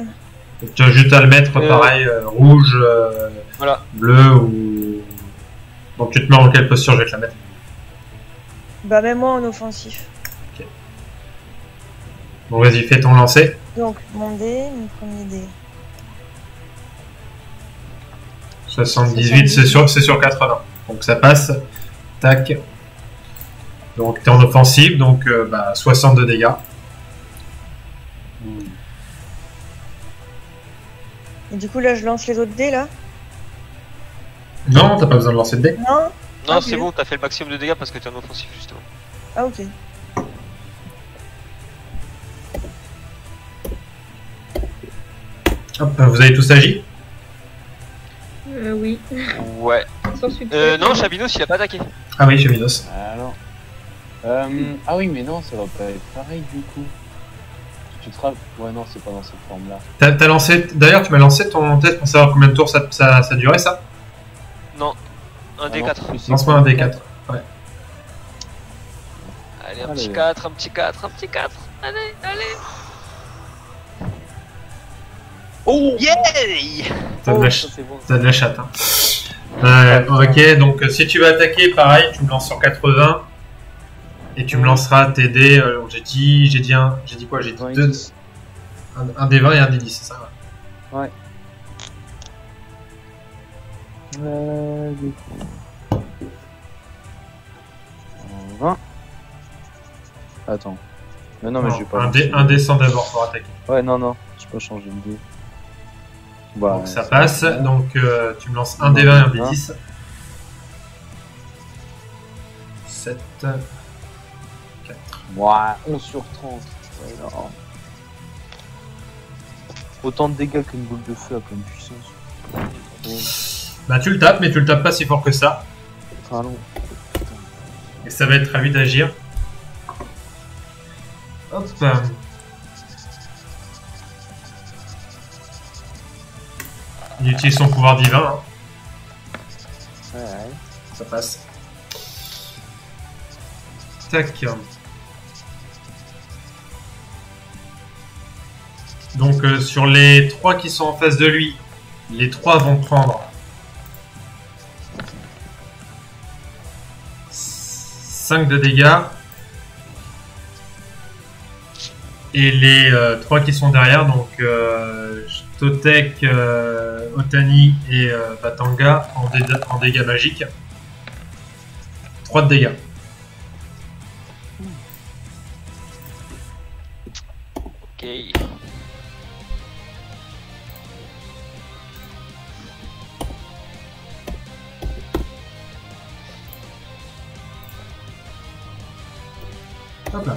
Donc, tu as juste à le mettre pareil, rouge, Voilà. bleu ou. Donc tu te mets en quelle posture je vais te la mettre? Bah, même moi en offensif. Bon, vas-y, fais ton lancer. Donc, mon premier dé. 78, c'est sur 80. Donc ça passe. Tac. Donc t'es en offensive, donc 62 dégâts. Et du coup, là, je lance les autres dés là. Non, t'as pas besoin de lancer de dés. Non. Non, Ok. c'est bon, t'as fait le maximum de dégâts parce que t'es en offensif, justement. Ah, ok. Hop, vous avez tous agi? Oui, Ouais. sans succès. Non, Chabinos, il a pas attaqué. Ah oui, Cheminos. Alors... Ah oui, mais non, ça va pas être pareil du coup. Tu te rappelles... Ouais, non, c'est pas dans cette forme-là. T'as lancé. D'ailleurs, tu m'as lancé ton test pour savoir combien de tours ça durait, ça? Non. Un Ah non, D4. plus c'est Lance-moi un D4. Ouais. Allez, un Allez. petit 4, un petit 4, un petit 4. Allez, allez. Oh Yay! T'as de la ch- ça, c'est bon. t'as de la chatte. Hein. Ok, donc si tu veux attaquer, pareil, tu me lances sur 80. Et tu me lanceras tes dés. J'ai dit quoi? J'ai dit 20 et 2. 10. Un des 20 et un des 10, c'est ça? Ouais. Du coup... 20. Attends. Mais non, mais je vais pas... un dé 100 d'abord pour attaquer. Ouais, non, je peux changer le dé. Bah, Donc ça passe, donc tu me lances un des 20 et un des 10. 7, 4. Ouais, 11 sur 30. Ouais, non. Autant de dégâts qu'une boule de feu à pleine puissance. Bah tu le tapes, mais tu le tapes pas si fort que ça. Enfin, long. Et ça va être à lui d'agir. Hop. Il utilise son pouvoir divin. Hein. Ouais. Ça passe. Tac. Donc sur les 3 qui sont en face de lui, les 3 vont prendre 5 de dégâts. Et les 3 qui sont derrière, donc Totek, Otani et Batanga en dégâts magiques. 3 de dégâts. Ok. Hop là.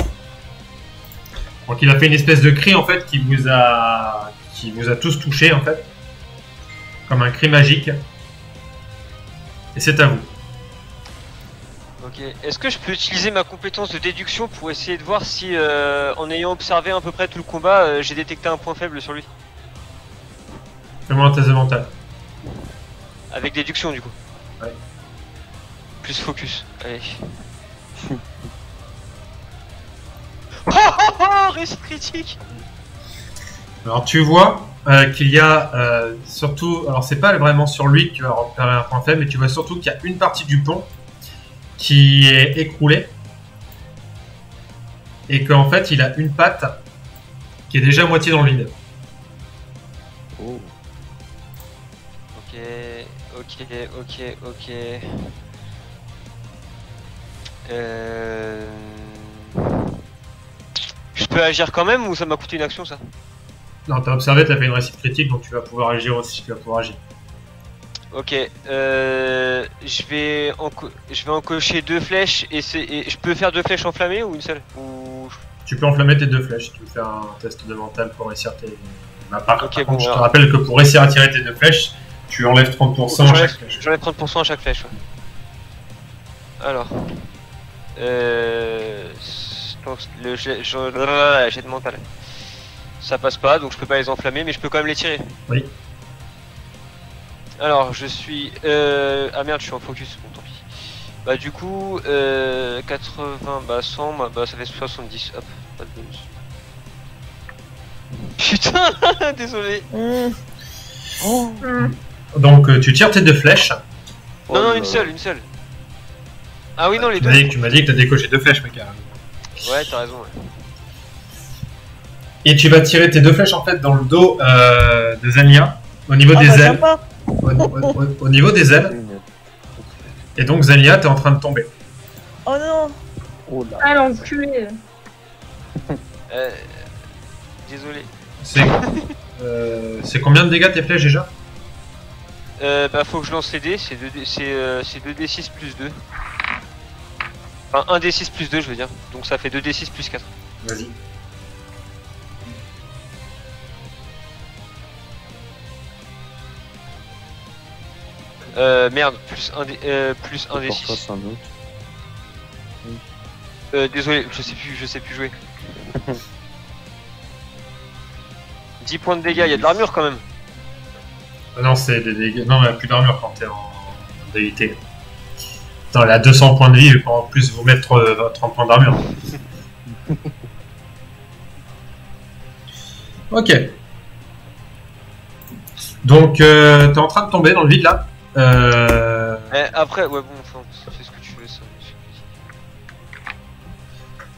Donc il a fait une espèce de cri en fait qui vous a tous touché en fait. Comme un cri magique. Et c'est à vous. Ok. Est-ce que je peux utiliser ma compétence de déduction pour essayer de voir si, en ayant observé à peu près tout le combat, j'ai détecté un point faible sur lui? Fais-moi un test de mental. Avec déduction du coup. Ouais. Plus focus. Allez. Oh, réussite critique. Alors tu vois qu'il y a surtout, alors c'est pas vraiment sur lui que tu vas repérer un point faible, mais tu vois surtout qu'il y a une partie du pont qui est écroulée et qu'en fait il a une patte qui est déjà à moitié dans le vide. Oh. Ok. Je peux agir quand même ou ça m'a coûté une action ça? Non, t'as observé, t'as fait une réussite critique, donc tu vas pouvoir agir aussi, tu vas pouvoir agir. Ok, je vais encocher 2 flèches et je peux faire 2 flèches enflammées ou une seule ou... Tu peux enflammer tes 2 flèches, tu peux faire un test de mental pour réussir tes... Par Ok, contre, je te alors. rappelle que pour réussir à tirer tes 2 flèches, tu enlèves 30% à chaque flèche. J'enlève 30% à chaque flèche. Ouais. Alors, donc, le jet de mental. Ça passe pas, donc je peux pas les enflammer, mais je peux quand même les tirer. Oui. Alors, je suis... Ah merde, je suis en focus, bon tant pis. Bah du coup, 80, bah 100, bah ça fait 70, hop, pas de bonus. Putain, désolé. Oh. Donc tu tires tes 2 flèches. Oh Non, là une là. seule. Ah oui, non, les Tu deux. m'as dit que t'as décoché 2 flèches, mec. Ouais, t'as raison, ouais. Et tu vas tirer tes 2 flèches en fait dans le dos de Zania, au niveau Ah, des bah, ailes. sympa. Au niveau des ailes. Et donc Zania, t'es en train de tomber. Oh non. Oh là. Ah, l'enculé. Désolé. C'est combien de dégâts tes flèches déjà? Bah faut que je lance les dés, c'est 2d6 plus 2. Enfin 1d6 plus 2 je veux dire, donc ça fait 2d6 plus 4. Vas-y. Merde, plus 1d6. Porte-toi sans doute. Désolé, je sais plus jouer. 10 points de dégâts, il y a de l'armure quand même. Ah non, c'est des dégâts. Non, il n'y a plus d'armure quand t'es en déité. Attends, elle a 200 points de vie, et en plus vous mettre 30 points d'armure. Ok. Donc, t'es en train de tomber dans le vide là. Après, ouais, bon, enfin, fais ce que tu veux, ça.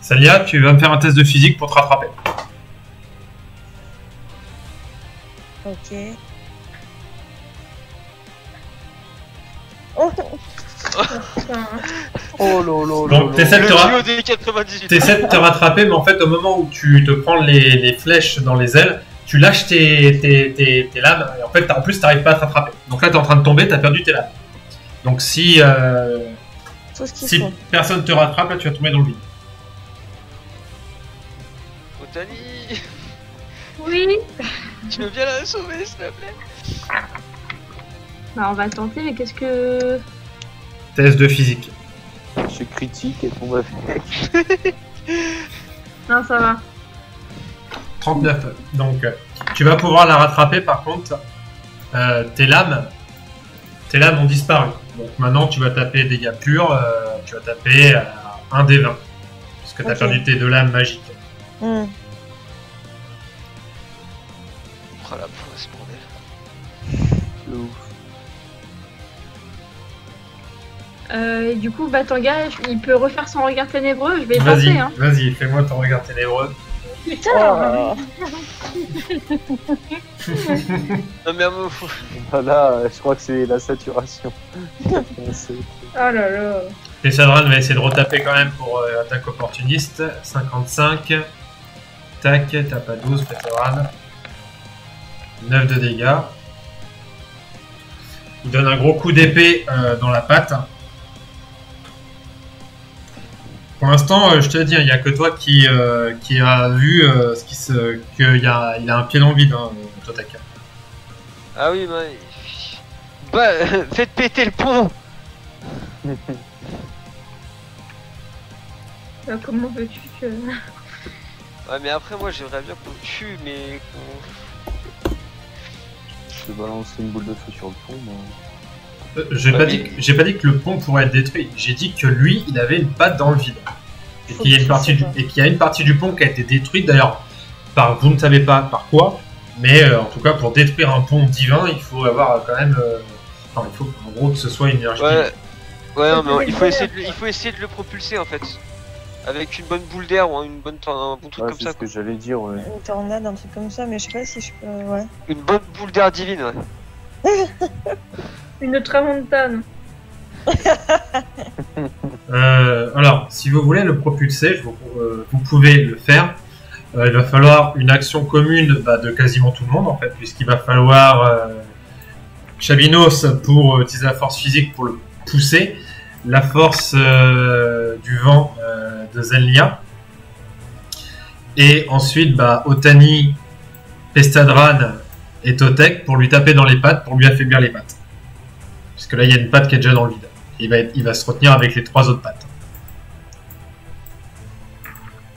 Salia, tu vas me faire un test de physique pour te rattraper. Ok. Oh. Putain. Oh lolo. Donc, t'essaies de te Le duo des 98. T'essaies de te rattraper, mais en fait, au moment où tu te prends les flèches dans les ailes, tu lâches tes lames, et en fait, en plus, t'arrives pas à te rattraper. Donc là, t'es en train de tomber, t'as perdu tes lames. Donc si Tout ce qu'il si faut. personne te rattrape, là, tu vas tomber dans le vide. Otani, Oui. tu veux bien la sauver, s'il te plaît? Bah, on va tenter, mais qu'est-ce que. Test de physique. Je critique et tombe avec. Non, ça va. 39. Donc, tu vas pouvoir la rattraper, par contre, tes lames ont disparu. Donc maintenant, tu vas taper dégâts purs, tu vas taper 1 des 20. Parce que tu as Ok. perdu tes 2 lames magiques. Hmm. Oh la poisse, bordel. Le ouf. Et du coup, Batanga, il peut refaire son regard ténébreux. Je vais Vas-y, tenter, hein. vas-y, fais-moi ton regard ténébreux. Putain. Oh. Non mais faut... Là, je crois que c'est la saturation. C'est- Oh là là. Et Sadran va essayer de retaper quand même pour attaque opportuniste. 55. tac, tape à 12, Peteran. 9 de dégâts. Il donne un gros coup d'épée dans la patte. Pour l'instant, je te dis, il n'y a que toi qui a vu qu'il a un pied dans le vide, hein, Totek. Ah oui, bah, faites péter le pont. Comment veux-tu que... Ouais, mais après, moi, j'aimerais bien qu'on le tue, mais qu'on... Je vais balancer une boule de feu sur le pont, mais... J'ai pas dit que le pont pourrait être détruit. J'ai dit que lui, il avait une patte dans le vide. Et qu'il y a une partie du pont qui a été détruite, d'ailleurs, vous ne savez pas par quoi, mais en tout cas, pour détruire un pont divin, il faut avoir quand même... Enfin, il faut en gros que ce soit une énergie. Ouais, non, mais il faut essayer de le propulser, en fait. Avec une bonne boule d'air ou un bon truc comme ça. C'est ce que j'allais dire, ouais. Une tornade, un truc comme ça, mais je sais pas si je peux. Ouais. Une bonne boule d'air divine, ouais. Une tramontane. Alors, si vous voulez le propulser, vous pouvez le faire. Il va falloir une action commune de quasiment tout le monde, en fait, puisqu'il va falloir Chabinos pour utiliser la force physique pour le pousser, la force du vent de Zelnia, et ensuite Otani, Pestadran et Totek pour lui taper dans les pattes, pour lui affaiblir les pattes. Parce que là, il y a une patte qui est déjà dans le vide. Il va se retenir avec les 3 autres pattes.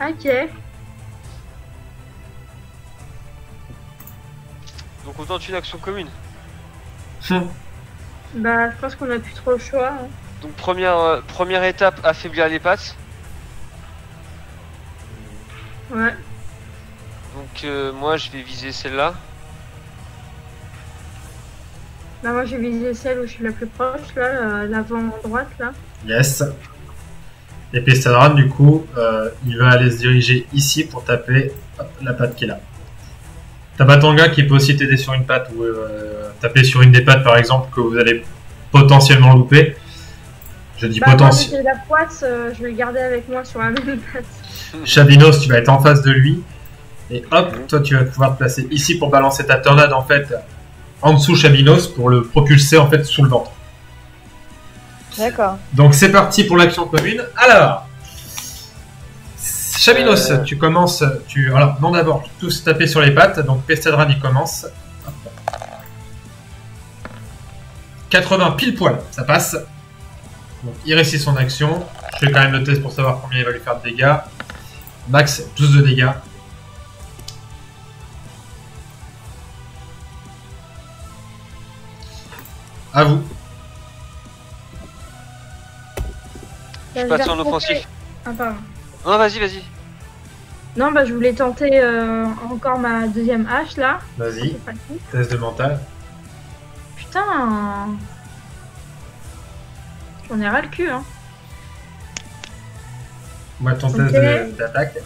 Ok. Donc on tente une action commune. Bah, je pense qu'on a plus trop le choix. Hein. Donc première étape, affaiblir les pattes. Ouais. Donc moi je vais viser celle-là. Bah, moi j'ai visé celle où je suis la plus proche, là, l'avant droite, là. Yes. Et Pestadran, du coup, il va aller se diriger ici pour taper la patte qu'il a. T'as Batanga qui peut aussi t'aider sur une patte ou taper sur une des pattes, par exemple, que vous allez potentiellement louper. Je dis potentiellement. Moi, la poisse, je vais le garder avec moi sur la même patte. Chabinos, tu vas être en face de lui. Et hop, toi tu vas pouvoir te placer ici pour balancer ta tornade en fait en dessous Chabinos pour le propulser en fait sous le ventre. D'accord. Donc c'est parti pour l'action commune. Alors, Chabinos, tu commences. Alors, non d'abord, tous taper sur les pattes. Donc Pestadran il commence. 80 pile poil, ça passe. Donc il réussit son action. Je fais quand même le test pour savoir combien il va lui faire de dégâts. Max 12 de dégâts. À vous. Je passe en offensif. Ah, pardon. Non, vas-y. Non, bah je voulais tenter encore ma deuxième hache là. Vas-y. Test de mental. Putain. J'en ai ras le cul, hein. Moi, ton test d'attaque.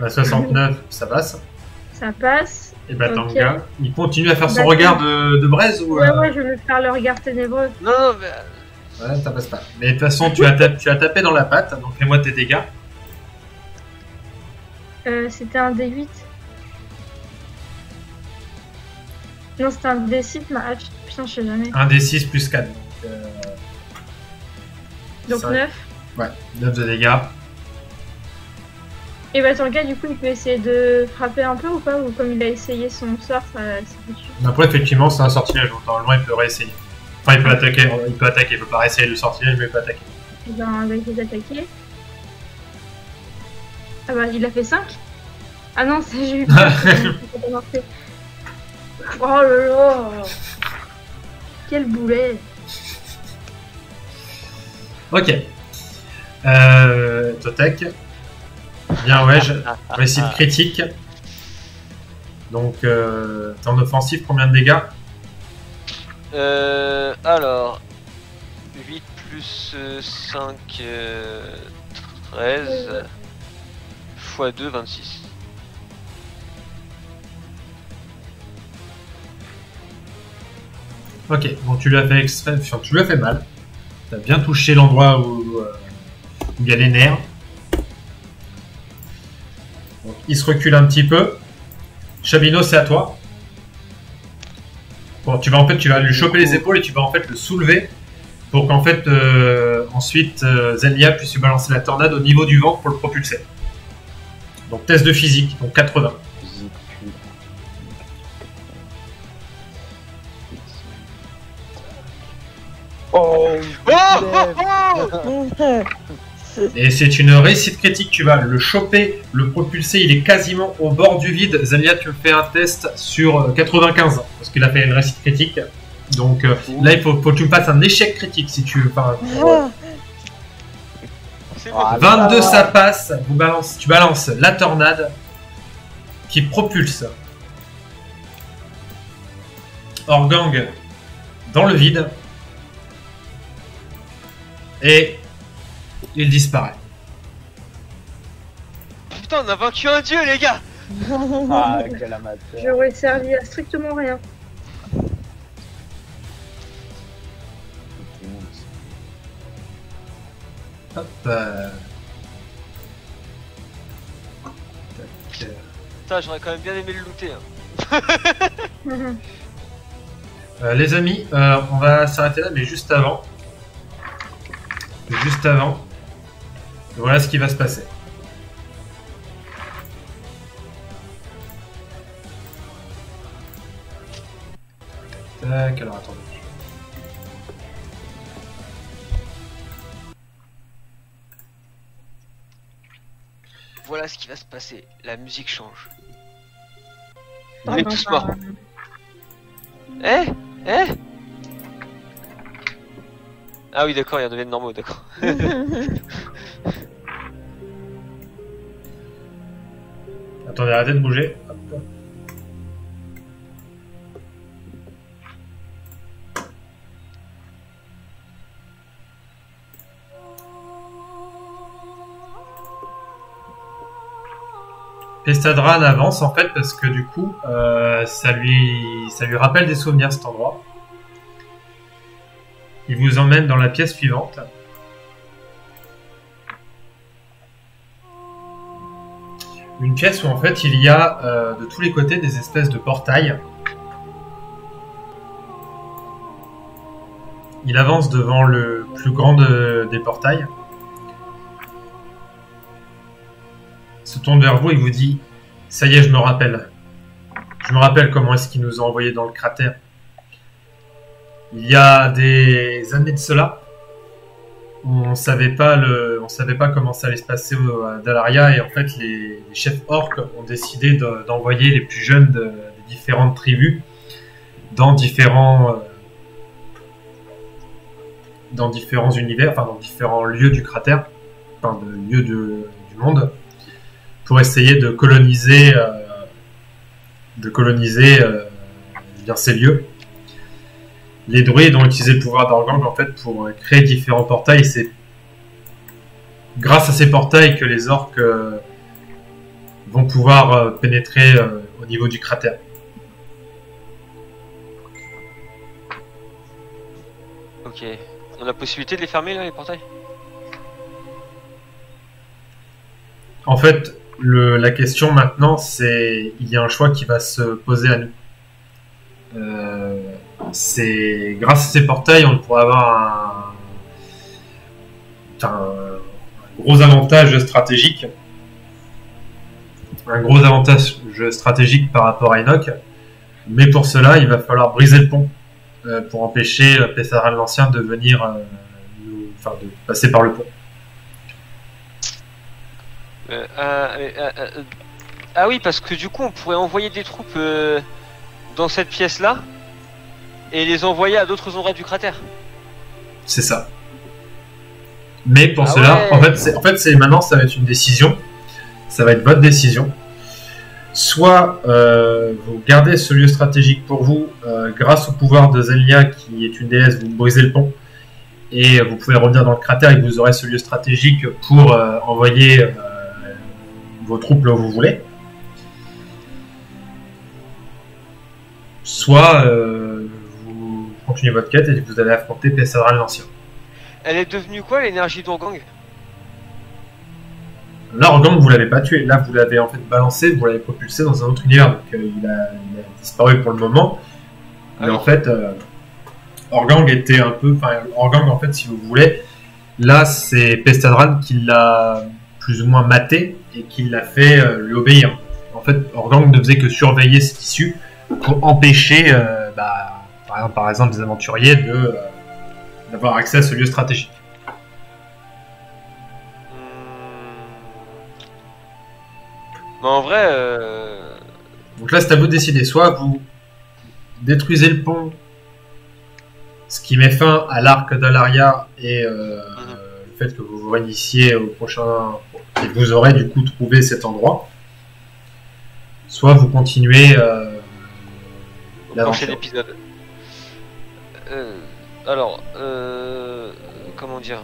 À 69, ça passe. Ça passe. Et Batanga, okay. Il continue à faire son regard de braise ou Ouais, je vais lui faire le regard ténébreux. Non, mais... Ouais, ça passe pas. Mais de toute façon, tu as tapé dans la patte, donc fais-moi tes dégâts. C'était un D8. Non, c'était un D6, ma hache. Putain, je sais jamais. Un D6 plus 4. Donc 9. Ouais, 9 de dégâts. Et Batanga, du coup, il peut essayer de frapper un peu ou pas? Ou comme il a essayé son sort, c'est foutu. Après, effectivement, c'est un sortilège, donc normalement, il peut réessayer. Enfin, il peut attaquer, il peut pas réessayer le sortilège, mais il peut attaquer. Ben, on va essayer d'attaquer. Ah bah, il a fait 5. Ah non, j'ai eu peur. Oh là là. Quel boulet. Ok. Totek. Bien, ouais, réussite critique. Donc, t'es en offensif, combien de dégâts? Alors, 8 plus 5, 13, x 2, 26. Ok, donc tu lui as fait tu lui as fait mal. T'as bien touché l'endroit où il y a les nerfs. Donc, il se recule un petit peu. Chabino, c'est à toi. Bon, tu vas lui choper les épaules et tu vas en fait le soulever pour qu'en fait ensuite Zenia puisse lui balancer la tornade au niveau du ventre pour le propulser. Donc test de physique, donc 80. Physique, puis- Oh, Et c'est une réussite critique, tu vas le choper, le propulser, il est quasiment au bord du vide. Zania, tu me fais un test sur 95, parce qu'il a fait une réussite critique. Donc là, il faut que tu me fasses un échec critique si tu veux. Enfin, C'est bon. Ah, 22, ça passe, tu balances la tornade qui propulse Organg dans le vide. Et il disparaît. Putain, on a vaincu un dieu, les gars! Ah, quel amateur. J'aurais servi à strictement rien. Hop. Putain, j'aurais quand même bien aimé le looter. Hein. Les amis, on va s'arrêter là, mais juste avant. Voilà ce qui va se passer. Tac, alors attendez. Voilà ce qui va se passer. La musique change. Ah, On est tous morts. Eh? Eh? Ah oui, d'accord, il y en avait de normaux, d'accord. Attendez, arrêtez de bouger. Hop. Pestadran avance en fait parce que du coup ça lui rappelle des souvenirs cet endroit. Il vous emmène dans la pièce suivante. Une pièce où en fait il y a de tous les côtés des espèces de portails. Il avance devant le plus grand des portails. Se tourne vers vous et vous dit « Ça y est, je me rappelle. Je me rappelle comment est-ce qu'il nous a envoyés dans le cratère. Il y a des années de cela, on savait pas comment ça allait se passer à Dalaria et en fait les chefs orques ont décidé d'envoyer les plus jeunes des différentes tribus dans différents univers, enfin dans différents lieux du cratère, enfin de lieux du monde, pour essayer de coloniser bien ces lieux. Les druides ont utilisé le pouvoir d'Organg en fait pour créer différents portails. C'est grâce à ces portails que les orques vont pouvoir pénétrer au niveau du cratère. Ok. On a la possibilité de les fermer là, les portails? En fait, la question maintenant, c'est il y a un choix qui va se poser à nous. C'est grâce à ces portails, on pourrait avoir un gros avantage stratégique. Un gros avantage stratégique par rapport à Enoch. Mais pour cela, il va falloir briser le pont pour empêcher Pessaral l'Ancien de venir, de passer par le pont. Ah oui, parce que du coup, on pourrait envoyer des troupes dans cette pièce-là et les envoyer à d'autres endroits du cratère. C'est ça. Mais pour Ah cela, ouais. en fait, c'est maintenant, ça va être une décision. Ça va être votre décision. Soit vous gardez ce lieu stratégique pour vous, grâce au pouvoir de Zenia, qui est une déesse, vous brisez le pont, et vous pouvez revenir dans le cratère et vous aurez ce lieu stratégique pour envoyer vos troupes là où vous voulez. Soit vous continuez votre quête et vous allez affronter Pessaral l'Ancien. Elle est devenue quoi l'énergie d'Organg? Là, Organg, vous l'avez pas tué. Là, vous l'avez en fait balancé, vous l'avez propulsé dans un autre univers. Donc, il a disparu pour le moment. Mais oui. en fait, Organg était un peu. Enfin, Organg, en fait, si vous voulez, là, c'est Pestadran qui l'a plus ou moins maté et qui l'a fait lui obéir. En fait, Organg ne faisait que surveiller cette issue pour empêcher, par exemple, des aventuriers d'avoir accès à ce lieu stratégique. Mais en vrai, Donc là, c'est à vous de décider. Soit vous détruisez le pont, ce qui met fin à l'arc d'Alaria et le fait que vous vous réinitiez au prochain... Et vous aurez du coup trouvé cet endroit. Soit vous continuez prochain l'aventure. épisode. Alors, comment dire?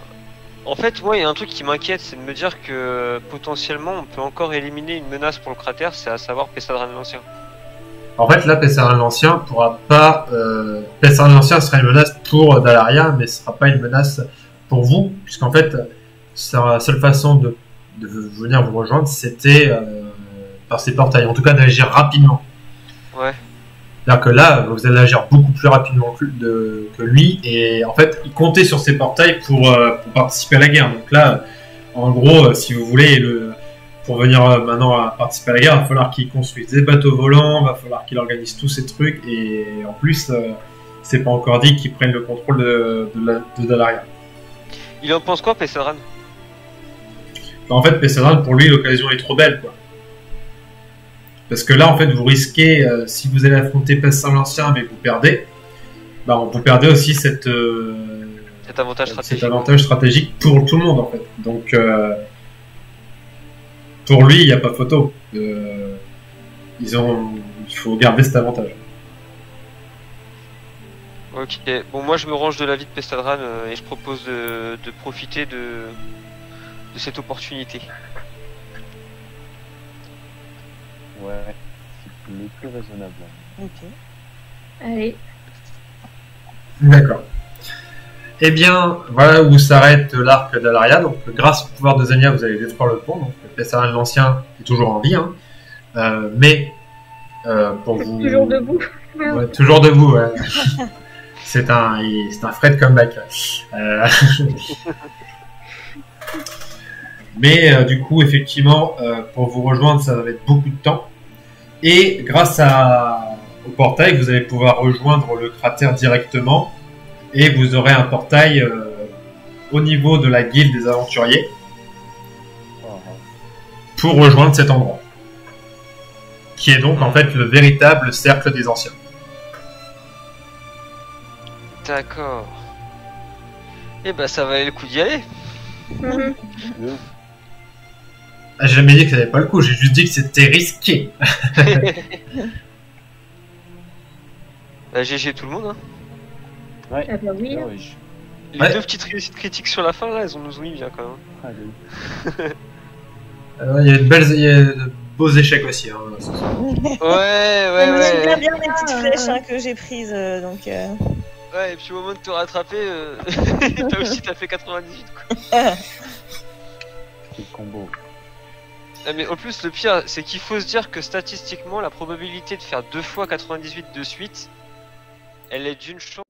En fait, moi, il y a un truc qui m'inquiète, c'est de me dire que potentiellement, on peut encore éliminer une menace pour le cratère, c'est à savoir Pestadran l'Ancien. En fait, là, Pessarin l'Ancien pourra pas... Pessarin l'Ancien sera une menace pour Dalaria, mais ce sera pas une menace pour vous, puisqu'en fait, la seule façon de venir vous rejoindre, c'était par ces portails. En tout cas, d'agir rapidement. Ouais. C'est-à-dire que là, vous allez agir beaucoup plus rapidement que lui, et en fait, il comptait sur ces portails pour participer à la guerre. Donc là, en gros, si vous voulez, pour venir maintenant participer à la guerre, il va falloir qu'il construise des bateaux volants, il va falloir qu'il organise tous ces trucs, et en plus, c'est pas encore dit qu'il prenne le contrôle de Dalaria. Il en pense quoi, Pestadran? En fait, Pestadran, pour lui, l'occasion est trop belle, quoi. Parce que là, en fait, vous risquez, si vous allez affronter Pestadran l'Ancien, mais que vous perdez, vous perdez aussi cet avantage stratégique. Cet avantage stratégique pour tout le monde, en fait. Donc, pour lui, il n'y a pas photo. Il faut garder cet avantage. Ok, bon, moi je me range de l'avis de Pestadran et je propose de profiter de cette opportunité. Ouais, c'est le plus raisonnable. Ok. Allez. D'accord. Eh bien, voilà où s'arrête l'arc d'Alaria. Donc, grâce au pouvoir de Zania, vous allez détruire le pont. Donc, Pestadran l'Ancien est toujours en vie. Hein. Mais, pour vous... Toujours debout. Ouais, toujours debout, ouais. C'est un Fred comeback. Mais du coup, effectivement, pour vous rejoindre, ça va mettre beaucoup de temps. Et grâce au portail, vous allez pouvoir rejoindre le cratère directement. Et vous aurez un portail au niveau de la guilde des aventuriers pour rejoindre cet endroit. Qui est donc en fait le véritable cercle des anciens. D'accord. Et bah ça valait le coup d'y aller. Mhm. Ah, j'ai jamais dit que ça valait pas le coup, j'ai juste dit que c'était risqué. Bah, GG tout le monde. Hein. Ouais. Ah bah oui. Ah ouais, Les Ouais. deux petites réussites critiques sur la fin là, elles nous ont mis bien quand même. Allez. Il y a de beaux échecs aussi. Hein, ce soir. Ouais, Mais j'aime ouais. bien les petites flèches que j'ai prises, donc... Ouais, et puis au moment de te rattraper, t'as fait 98 quoi. C'est le combo. Ah, mais en plus, le pire, c'est qu'il faut se dire que statistiquement, la probabilité de faire 2 fois 98 de suite, elle est d'une chance.